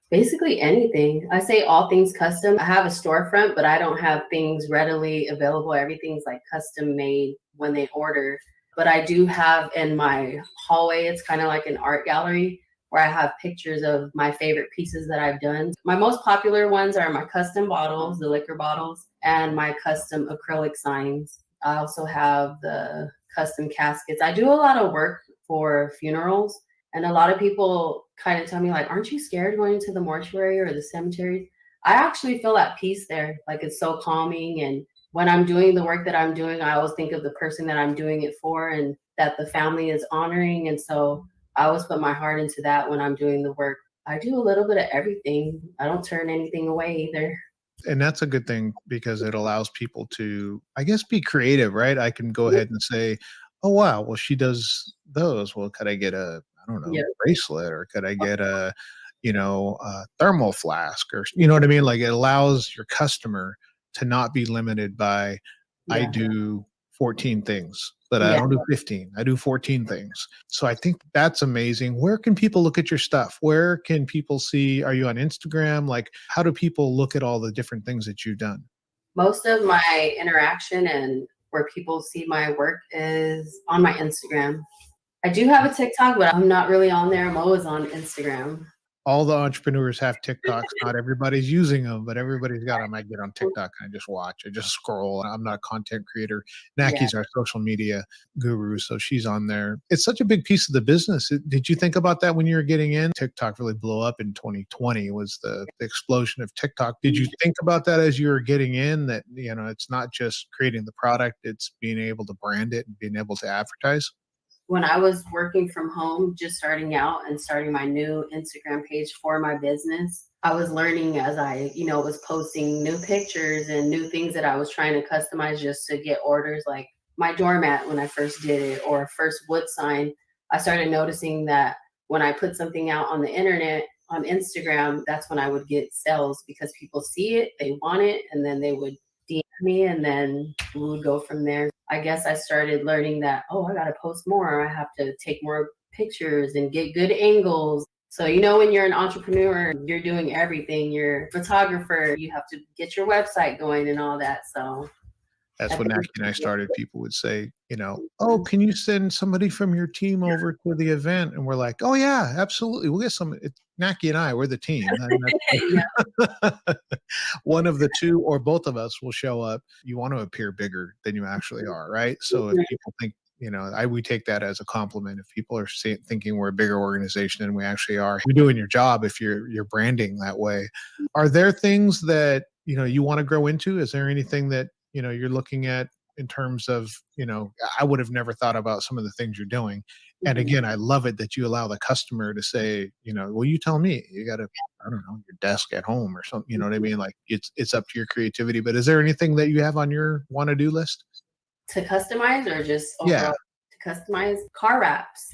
Basically anything. I say all things custom. I have a storefront, but I don't have things readily available. Everything's like custom made when they order. But I do have in my hallway, it's kind of like an art gallery where I have pictures of my favorite pieces that I've done. My most popular ones are my custom bottles, the liquor bottles, and my custom acrylic signs. I also have the custom caskets. I do a lot of work for funerals, and a lot of people kind of tell me like, aren't you scared going to the mortuary or the cemetery? I actually feel at peace there. Like it's so calming, and when I'm doing the work that I'm doing, I always think of the person that I'm doing it for and that the family is honoring. And so I always put my heart into that when I'm doing the work. I do a little bit of everything. I don't turn anything away either. And that's a good thing because it allows people to, I guess, be creative, right? I can go ahead and say, oh, wow, well, she does those. Well, could I get a, I don't know, bracelet, or could I get a, you know, a thermal flask, or, you know what I mean? Like it allows your customer to not be limited by, I do 14 things, but I Yeah. don't do 15. I do 14 things. So I think that's amazing. Where can people look at your stuff? Where can people see? Are you on Instagram? Like, how do people look at all the different things that you've done? Most of my interaction and where people see my work is on my Instagram. I do have a TikTok, but I'm not really on there. I'm always on Instagram. All the entrepreneurs have TikToks. Not everybody's using them, but everybody's got them. I get on TikTok and I just watch. I just scroll. I'm not a content creator. Naki's our social media guru, so she's on there. It's such a big piece of the business. Did you think about that when you were getting in? TikTok really blew up in 2020. Was the explosion of TikTok. Did you think about that as you were getting in? That it's not just creating the product; it's being able to brand it and being able to advertise. When I was working from home, just starting out and starting my new Instagram page for my business, I was learning as I, was posting new pictures and new things that I was trying to customize just to get orders, like my doormat when I first did it, or first wood sign. I started noticing that when I put something out on the internet, on Instagram, that's when I would get sales because people see it, they want it, and then they would DM me, and then we would go from there. I guess I started learning that, I got to post more. I have to take more pictures and get good angles. So, when you're an entrepreneur, you're doing everything. You're a photographer. You have to get your website going and all that. So that's when Naki and I started. People would say, oh, can you send somebody from your team over to the event? And we're like, oh, yeah, absolutely. We'll get some. Naki and I, we're the team. One of the two or both of us will show up. You want to appear bigger than you actually are, right? So if people think, we take that as a compliment. If people are thinking we're a bigger organization than we actually are, you're doing your job if you're branding that way. Are there things that, you want to grow into? Is there anything that, you're looking at in terms of, I would have never thought about some of the things you're doing. And again, I love it that you allow the customer to say, well, you tell me, you got to, I don't know, your desk at home or something, you know what I mean? Like it's up to your creativity, but is there anything that you have on your want-to-do list? To customize or just overall to customize? Car wraps.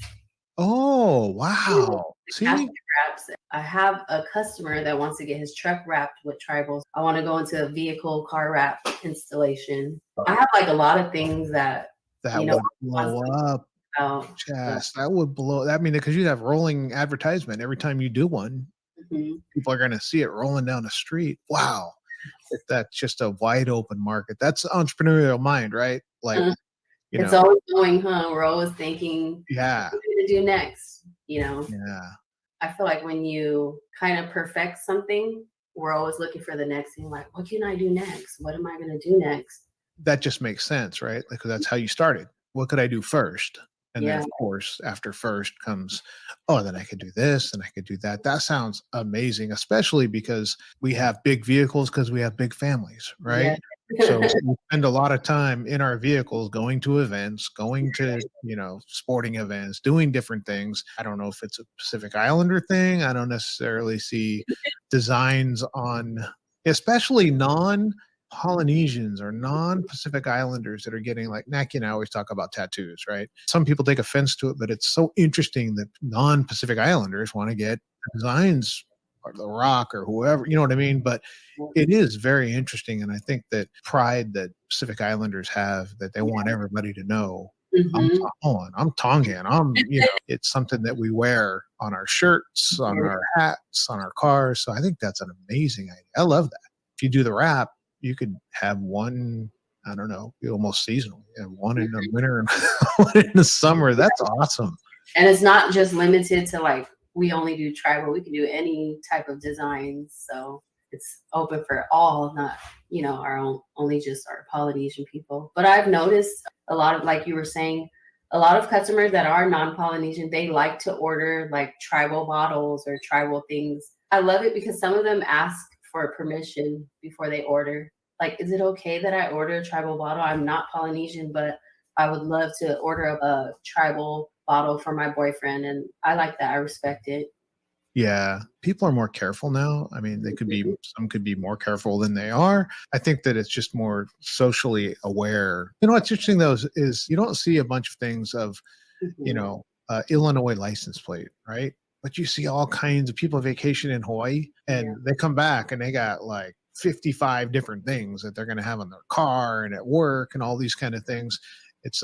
Oh, wow. See? Wraps. I have a customer that wants to get his truck wrapped with tribals. I want to go into a vehicle car wrap installation. I have like a lot of things that would blow up. Chas, that would blow. I mean, because you have rolling advertisement every time you do one. People are going to see it rolling down the street. Wow. That's just a wide open market. That's entrepreneurial mind, right? Like, it's always going, We're always thinking, what are we going to do next? Yeah. I feel like when you kind of perfect something, we're always looking for the next thing. Like, what can I do next? What am I going to do next? That just makes sense, right? Like, that's how you started. What could I do first? And then, of course, after first comes, then I could do this and I could do that. That sounds amazing, especially because we have big vehicles because we have big families, right? So we spend a lot of time in our vehicles going to events, going to, sporting events, doing different things. I don't know if it's a Pacific Islander thing. I don't necessarily see designs on, especially non-Polynesians or non-Pacific Islanders that are getting, like Naki and I always talk about tattoos, right? Some people take offense to it, but it's so interesting that non-Pacific Islanders want to get designs or The Rock or whoever, you know what I mean? But it is very interesting. And I think that pride that Pacific Islanders have, that they want everybody to know, I'm Tongan. It's something that we wear on our shirts, on our hats, on our cars. So I think that's an amazing idea. I love that. If you do the wrap, you could have one, I don't know, almost seasonal. You have one in the winter and one in the summer. That's awesome. And it's not just limited to like, we only do tribal. We can do any type of designs. So it's open for all, not, our own, only just our Polynesian people. But I've noticed a lot of, like you were saying, a lot of customers that are non-Polynesian, they like to order like tribal bottles or tribal things. I love it because some of them ask for permission before they order. Like, is it okay that I order a tribal bottle? I'm not Polynesian, but I would love to order a tribal bottle for my boyfriend. And I like that. I respect it. Yeah. People are more careful now. I mean, some could be more careful than they are. I think that it's just more socially aware. What's interesting though is you don't see a bunch of things of, Illinois license plate, right? But you see all kinds of people vacation in Hawaii and they come back and they got like 55 different things that they're going to have on their car and at work and all these kind of things. It's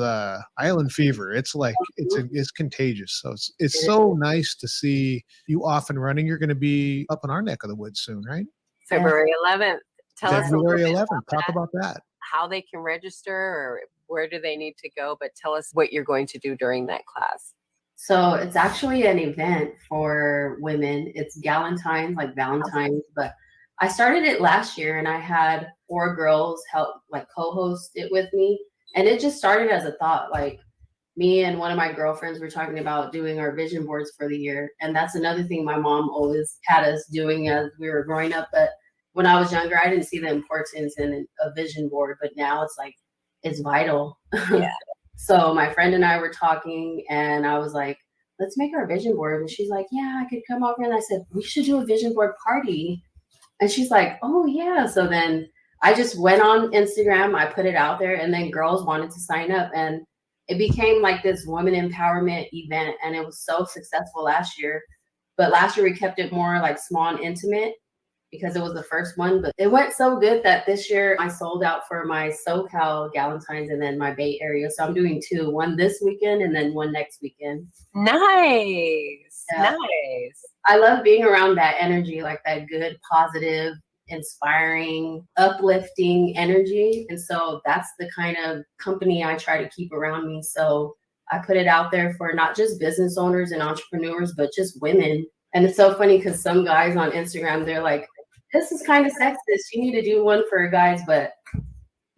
island fever. It's like it's contagious. So it's so nice to see you off and running. You're going to be up in our neck of the woods soon, right? February 11th. Tell us a little February bit 11th. about Talk that, about that. how they can register or where do they need to go, but tell us what you're going to do during that class. So it's actually an event for women. It's Galentine's, like Valentine's, but I started it last year and I had 4 girls help like co-host it with me. And it just started as a thought, like me and one of my girlfriends were talking about doing our vision boards for the year. And that's another thing my mom always had us doing as we were growing up. But when I was younger, I didn't see the importance in a vision board, but now it's like, it's vital. Yeah. So my friend and I were talking and I was like, let's make our vision board. And she's like, yeah, I could come over. And I said, we should do a vision board party. And she's like, oh yeah. So then I just went on Instagram, I put it out there, and then girls wanted to sign up. And it became like this women empowerment event. And it was so successful last year. But last year we kept it more like small and intimate because it was the first one. But it went so good that this year I sold out for my SoCal Galentine's and then my Bay Area. So I'm doing 2, one this weekend and then one next weekend. Nice. Yeah. Nice. I love being around that energy, like that good, positive, inspiring, uplifting energy. And so that's the kind of company I try to keep around me. So I put it out there for not just business owners and entrepreneurs, but just women. And it's so funny because some guys on Instagram, they're like, this is kind of sexist. You need to do one for guys. But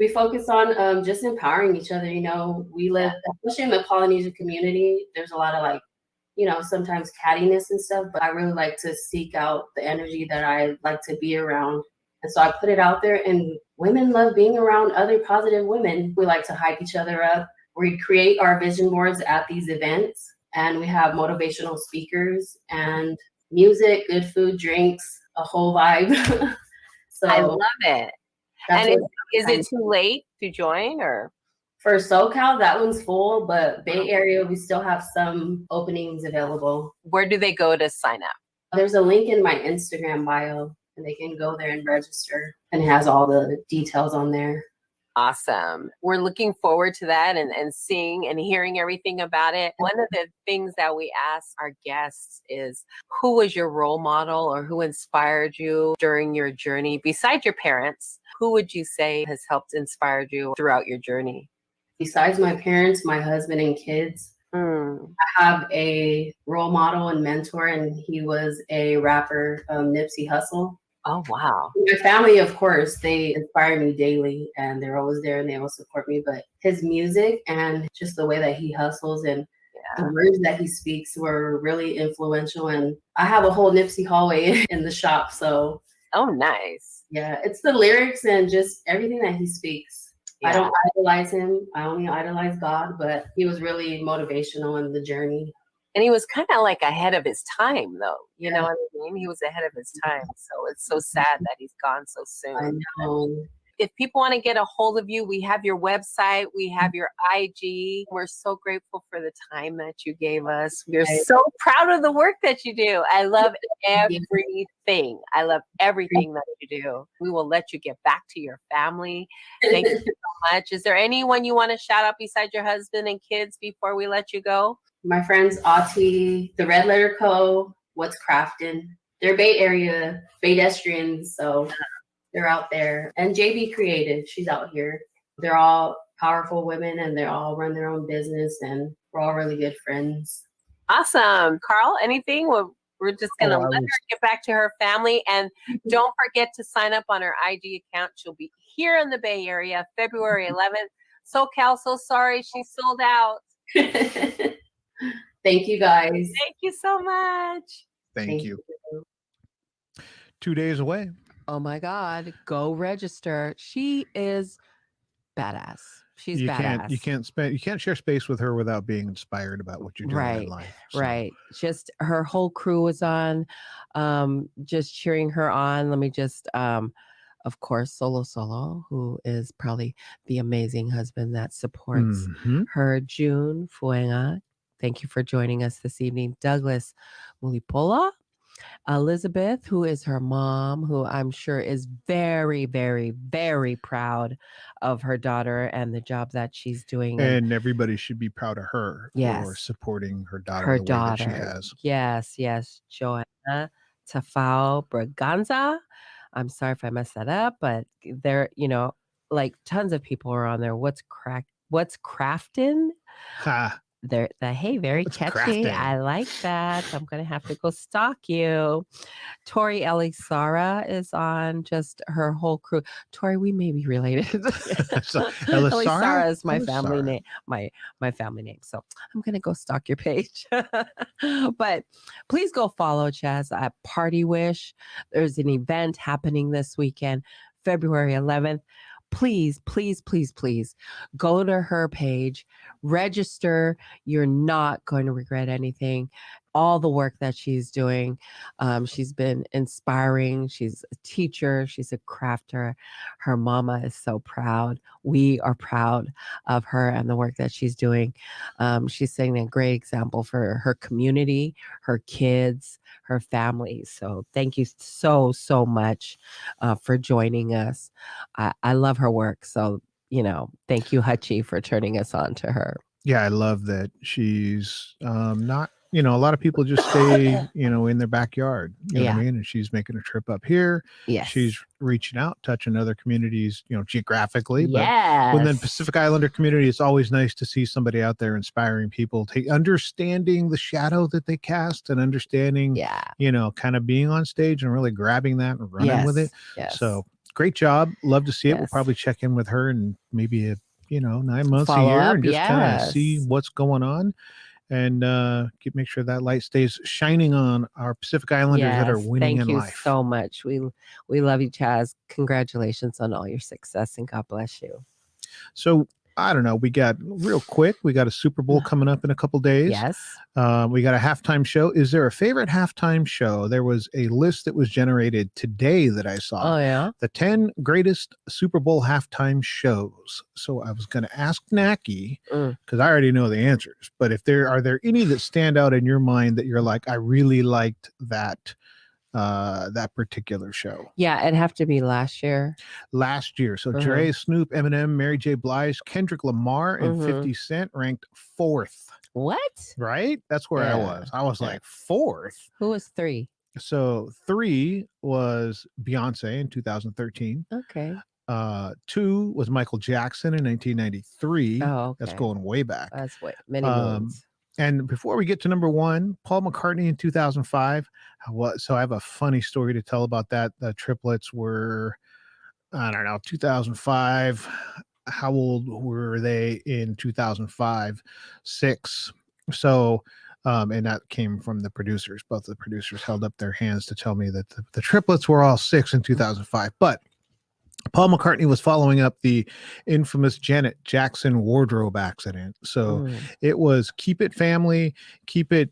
we focus on just empowering each other. You know, we live, especially in the Polynesian community, there's a lot of like, you know, sometimes cattiness and stuff, but I really like to seek out the energy that I like to be around. And so I put it out there, and women love being around other positive women. We like to hype each other up. We create our vision boards at these events, and we have motivational speakers and music, good food, drinks, a whole vibe. So I love it. that's And what is it too late to join or? for SoCal, that one's full, but Bay Area, we still have some openings available. Where do they go to sign up? There's a link in my Instagram bio, and they can go there and register, and it has all the details on there. Awesome. We're looking forward to that and seeing and hearing everything about it. One of the things that we ask our guests is, who was your role model or who inspired you during your journey? Besides your parents, who would you say has helped inspire you throughout your journey? Besides my parents, my husband and kids, I have a role model and mentor, and he was a rapper, Nipsey Hussle. Oh, wow. My family, of course, they inspire me daily, and they're always there and they always support me. But his music and just the way that he hustles and the words that he speaks were really influential. And I have a whole Nipsey hallway in the shop. So, oh, nice. Yeah, it's the lyrics and just everything that he speaks. I don't idolize him. I only idolize God, but he was really motivational in the journey. And he was kind of like ahead of his time, though. You know what I mean? He was ahead of his time. So it's so sad that he's gone so soon. I know. If people want to get a hold of you, we have your website, we have your IG. We're so grateful for the time that you gave us. We're so proud of the work that you do. I love everything. I love everything that you do. We will let you get back to your family. Thank you so much. Is there anyone you want to shout out besides your husband and kids before we let you go? My friends, Auntie, the Red Letter Co., What's Craftin'. They're Bay Area pedestrians, so they're out there. And JB Creative, she's out here. They're all powerful women, and they all run their own business, and we're all really good friends. Awesome. Carl, anything? We're just going to let her get back to her family. And don't forget to sign up on her IG account. She'll be here in the Bay Area, February 11th. SoCal, so sorry she sold out. Thank you, guys. Thank you so much. Thank you. 2 days away. Oh my God. Go register. She is badass. She's badass. You can't share space with her without being inspired about what you're doing in life. So. Right. Just her whole crew was on, just cheering her on. Let me just, of course, Solo, who is probably the amazing husband that supports her. June Fuenga. Thank you for joining us this evening. Douglas Mulipola. Elizabeth, who is her mom, who I'm sure is very, very, very proud of her daughter and the job that she's doing. And everybody should be proud of her for Yes. supporting her daughter Her the way that she daughter. has. Yes, yes. Joanna Tafao Braganza. I'm sorry if I messed that up, but there, like tons of people are on there. What's crafting? Ha. Hey, very What's catchy. crafting? I like that. I'm gonna have to go stalk you. Tori Elisara is on, just her whole crew. Tori, we may be related. So, Elisara is my family Elisara. name, my family name. So I'm gonna go stalk your page. But please go follow Chaz at Party Wish. There's an event happening this weekend, February 11th. Please, please, please, please go to her page, register. You're not going to regret anything. All the work that she's doing. She's been inspiring. She's a teacher. She's a crafter. Her mama is so proud. We are proud of her and the work that she's doing. She's setting a great example for her community, her kids, her family. So thank you so, so much for joining us. I love her work. So, thank you, Hutchie, for turning us on to her. Yeah, I love that she's not, a lot of people just stay, in their backyard. You know what I mean? And she's making a trip up here. Yes. She's reaching out, touching other communities, geographically. But Yes. within the Pacific Islander community, it's always nice to see somebody out there inspiring people, understanding the shadow that they cast and understanding, kind of being on stage and really grabbing that and running with it. Yes. So great job. Love to see it. Yes. We'll probably check in with her and maybe 9 months, Follow a year, up, and just kind of see yes. what's going on and make sure that light stays shining on our Pacific Islanders that are winning in life. Thank you so much. We love you, Chaz. Congratulations on all your success and God bless you. So I don't know. We got a Super Bowl coming up in a couple days. Yes. We got a halftime show. Is there a favorite halftime show? There was a list that was generated today that I saw. Oh, yeah. The 10 greatest Super Bowl halftime shows. So I was going to ask Naki, because I already know the answers. But are there any that stand out in your mind that you're like, I really liked that particular show? Yeah, it'd have to be last year. So Dre, Snoop, Eminem, Mary J. Blige, Kendrick Lamar, and 50 Cent ranked 4th. What? Right? That's where I was. I was like 4th. Who was 3? So 3 was Beyonce in 2013. Okay. 2 was Michael Jackson in 1993. Oh, okay. That's going way back. That's way many moons. And before we get to number 1, Paul McCartney in 2005. So I have a funny story to tell about that. The triplets were, 2005. How old were they in 2005? 6. So, and that came from the producers. Both the producers held up their hands to tell me that the triplets were all 6 in 2005. But Paul McCartney was following up the infamous Janet Jackson wardrobe accident. So it was keep it family, keep it,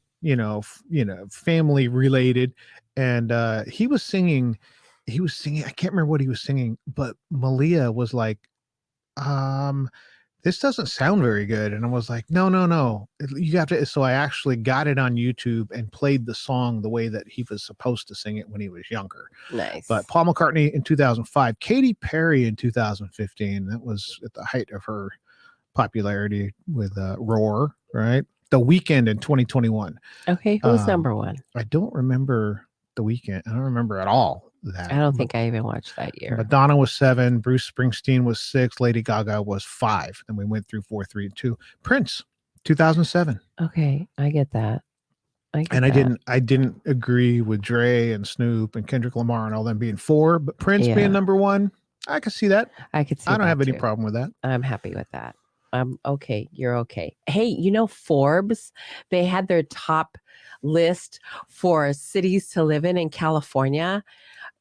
family related. And he was singing, I can't remember what he was singing, but Malia was like, this doesn't sound very good. And I was like, no, you have to. So I actually got it on YouTube and played the song the way that he was supposed to sing it when he was younger. Nice. But Paul McCartney in 2005, Katy Perry in 2015. That was at the height of her popularity with Roar, right? The Weeknd in 2021. Okay, who was number 1? I don't remember The Weeknd. I don't remember at all that. I don't think I even watched that year. Madonna was 7, Bruce Springsteen was 6, Lady Gaga was 5. Then we went through 4, 3, and 2. Prince, 2007. Okay, I get that. I didn't agree with Dre and Snoop and Kendrick Lamar and all them being 4, but Prince being number 1, I could see that. I could see. I don't have any too. problem with that. I'm happy with that. Okay, you're okay. Hey, Forbes, they had their top list for cities to live in California.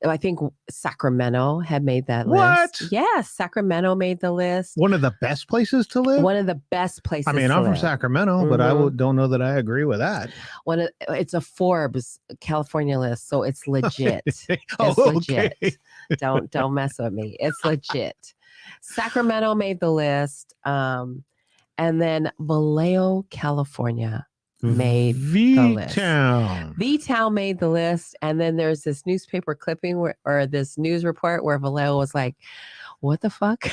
I think Sacramento had made that list. Yes, Sacramento made the list. One of the best places to live? One of the best places I mean, I'm from Sacramento, but I don't know that I agree with that. It's a Forbes California list, so it's legit. Legit. Don't mess with me. It's legit. Sacramento made the list. And then Vallejo, California. made the list. V-Town. V-Town made the list. And then there's this newspaper clipping or this news report where Vallejo was like, what the fuck?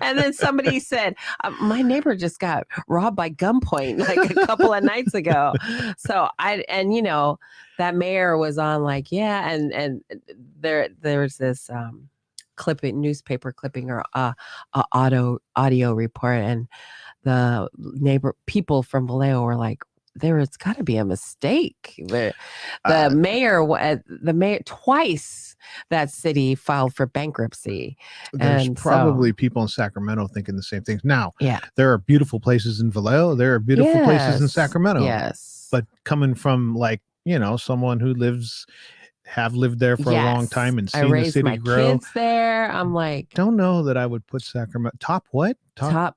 And then somebody said, my neighbor just got robbed by gunpoint like a couple of nights ago. So that mayor was on like, yeah. And there's this newspaper clipping or audio report. And the people from Vallejo were like, it's got to be a mistake. The mayor twice that city filed for bankruptcy. There's and probably people in Sacramento thinking the same things. Now, yeah, there are beautiful places in Vallejo. There are beautiful places in Sacramento. Yes, but coming from someone who have lived there for a long time and seen the city grow. I raised my kids there. I'm like, don't know that I would put Sacramento top.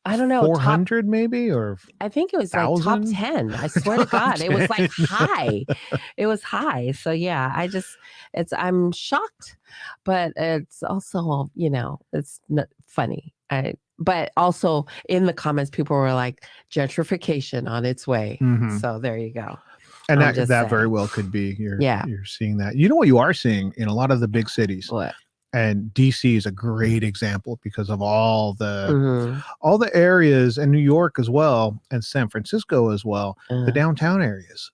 I don't know, 400 maybe, or I think it was 1,000? Like top 10. I swear to God, it was like high. It was high. So yeah, I'm shocked, but it's also, it's not funny. But also in the comments, people were like, gentrification on its way. Mm-hmm. So there you go. And that very well could be. You're seeing that. You know what you are seeing in a lot of the big cities? What? And DC is a great example because of all the areas, and New York as well, and San Francisco as well. The downtown areas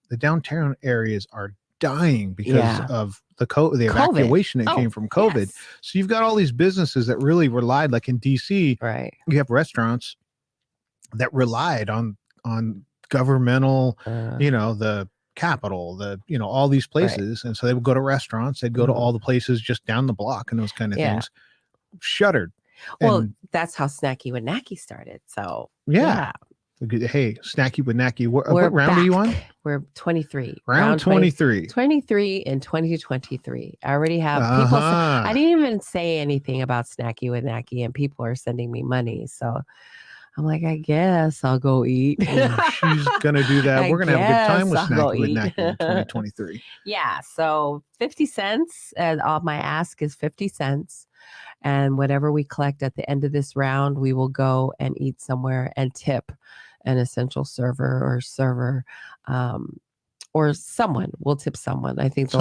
are dying because of the evacuation that came from COVID. Yes. So you've got all these businesses that really relied, like in DC, right? You have restaurants that relied on governmental, the Capitol, all these places. Right. And so they would go to restaurants, they'd go to all the places just down the block and those kind of things. Shuttered. Well, that's how Snacky with Nacky started. So yeah. Hey, Snacky with Nacky. What round are you on? We're 23. Round 23. 23 in 2023. I already have people. I didn't even say anything about Snacky with Nacky, and people are sending me money. So I'm like, I guess I'll go eat. She's going to do that. We're going to have a good time with Snacky with Nacky in 2023. Yeah. So 50 cents. And all my ask is 50 cents. And whatever we collect at the end of this round, we will go and eat somewhere and tip an essential server or someone. We'll tip someone. I think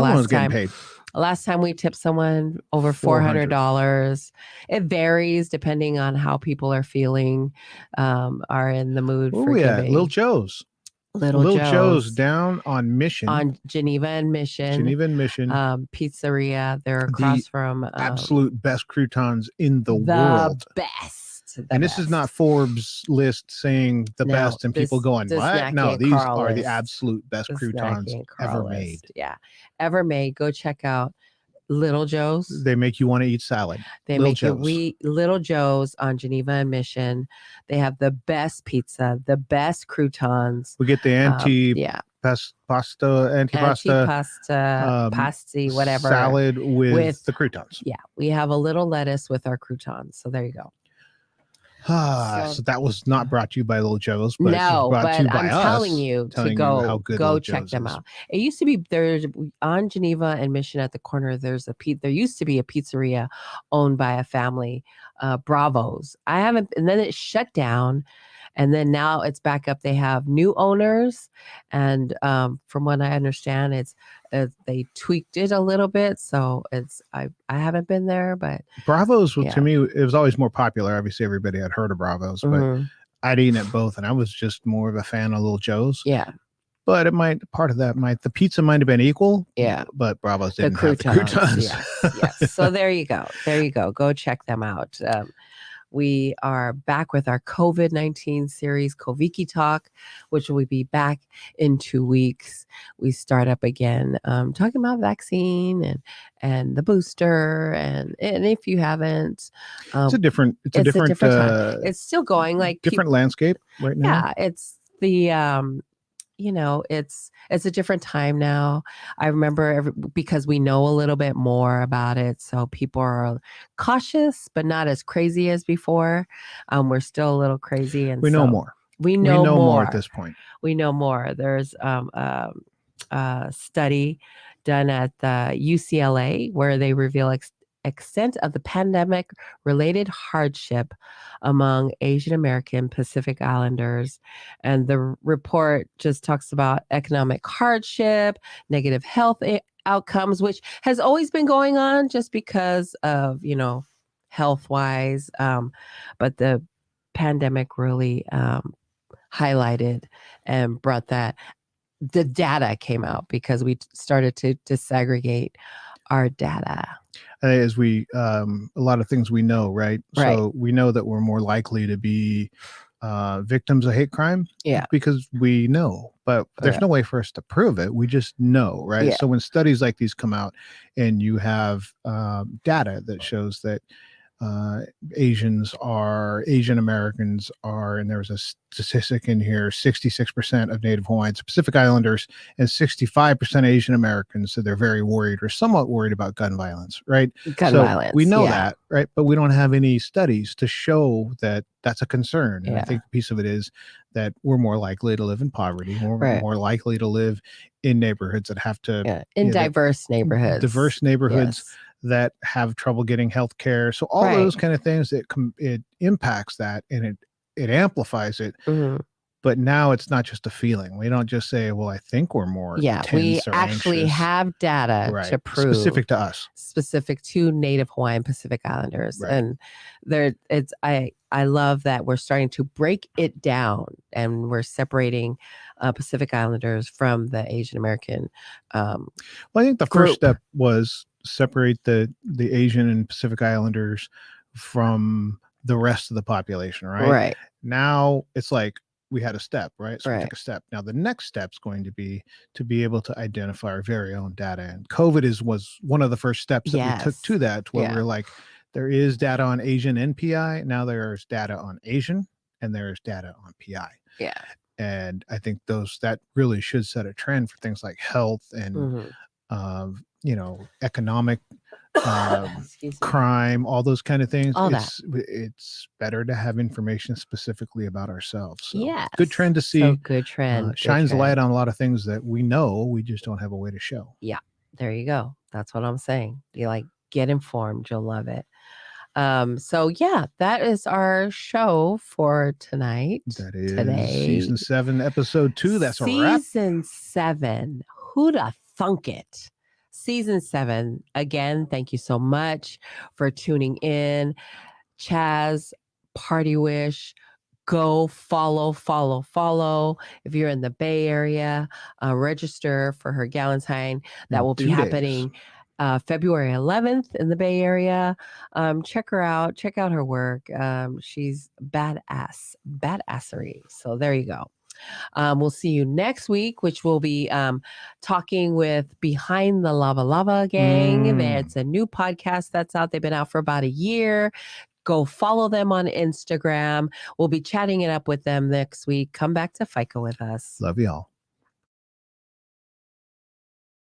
last time we tipped someone over $400. It varies depending on how people are feling, are in the mood for giving. Little Joe's. Little Joe's down on Mission. On Geneva and Mission. Pizzeria. They're across from absolute best croutons in the world. Best. This is not Forbes list saying the best and people going, what? No, these are the absolute best croutons ever made. Yeah. Ever made. Go check out Little Joe's. They make you want to eat salad. Little Joe's on Geneva and Mission. They have the best pizza, the best croutons. We get the pasty, whatever salad with the croutons. Yeah, we have a little lettuce with our croutons. So there you go. So that was not brought to you by Little Joe's, but I'm telling you to go check them out. It used to be there's on Geneva and Mission at the corner. There used to be a pizzeria owned by a family, Bravo's. And then it shut down. And then now it's back up. They have new owners, and from what I understand, they tweaked it a little bit. So I haven't been there, but Bravo's to me it was always more popular. Obviously, everybody had heard of Bravo's, but I'd eaten at both, and I was just more of a fan of Little Joe's. Yeah. But the pizza might have been equal. Yeah. But Bravo's didn't have the croutons. Yes. So there you go. Go check them out. We are back with our COVID-19 series, Koviki Talk, which will be back in 2 weeks. We start up again, talking about vaccine and the booster. And if you haven't, it's a different time. It's still going like different landscape right now. Yeah. It's the, it's a different time now. I remember because we know a little bit more about it. So people are cautious, but not as crazy as before. We're still a little crazy. And we know more. We know more at this point. We know more. There's a study done at the UCLA where they reveal extent of the pandemic-related hardship among Asian American Pacific Islanders. And the report just talks about economic hardship, negative health outcomes, which has always been going on just because of, health-wise. But the pandemic really highlighted and brought that. The data came out because we started to disaggregate our data. As we, a lot of things we know, right? Right. So we know that we're more likely to be victims of hate crime. Yeah. Because we know, but there's Correct. no way for us to prove it. We just know, right? Yeah. So when studies like these come out and you have data that shows that Asian Americans are, and there's a statistic in here, 66% of Native Hawaiians, Pacific Islanders, and 65% Asian Americans said they're very worried or somewhat worried about gun violence, right? Gun violence. We know yeah. that, right? But we don't have any studies to show that that's a concern. And Yeah. I think a piece of it is that we're more likely to live in poverty. We're Right. more likely to live in neighborhoods that have to, in diverse neighborhoods. Diverse neighborhoods. Yes. That have trouble getting health care. So all Right. those kind of things, it impacts that and it amplifies it. Mhm. But now it's not just a feeling. We don't just say, well, I think we're more Yeah, tense we or actually anxious. have data Right. to prove Specific to us. specific to Native Hawaiian Pacific Islanders. Right. And I love that we're starting to break it down and we're separating Pacific Islanders from the Asian American Well, I think the group. first step was separate the Asian and Pacific Islanders from the rest of the population, right? Right. Now it's like we had a step, right? So we Right. took a step. Now the next step is going to be able to identify our very own data. And COVID was one of the first steps that we took Yes. to that, to where Yeah. we were like, there is data on Asian and PI. Now there's data on Asian and there's data on PI. Yeah. And I think that really should set a trend for things like health and Mhm. Economic Excuse me. crime, all those kind of things. All that. It's better to have information specifically about ourselves. So Yes. good trend to see. So good trend. Good Shines a light trend. on a lot of things that we know, we just don't have a way to show. There you go. That's what I'm saying. You get informed. You'll love it. So yeah, that is our show for tonight. That is today. season 7, episode 2. That's a wrap. Season 7. Who'd have thunk it? Season 7. Again, thank you so much for tuning in. Chaz, party wish. Go follow. If you're in the Bay Area, register for her Galentine. That will be 2 days. happening February 11th in the Bay Area. Check her out. Check out her work. She's badassery. So there you go. We'll see you next week, which will be talking with Behind the Lava Gang. It's a new podcast that's out. They've been out for about a year. Go follow them on Instagram. We'll be chatting it up with them next week. Come back to Faika with us. Love y'all.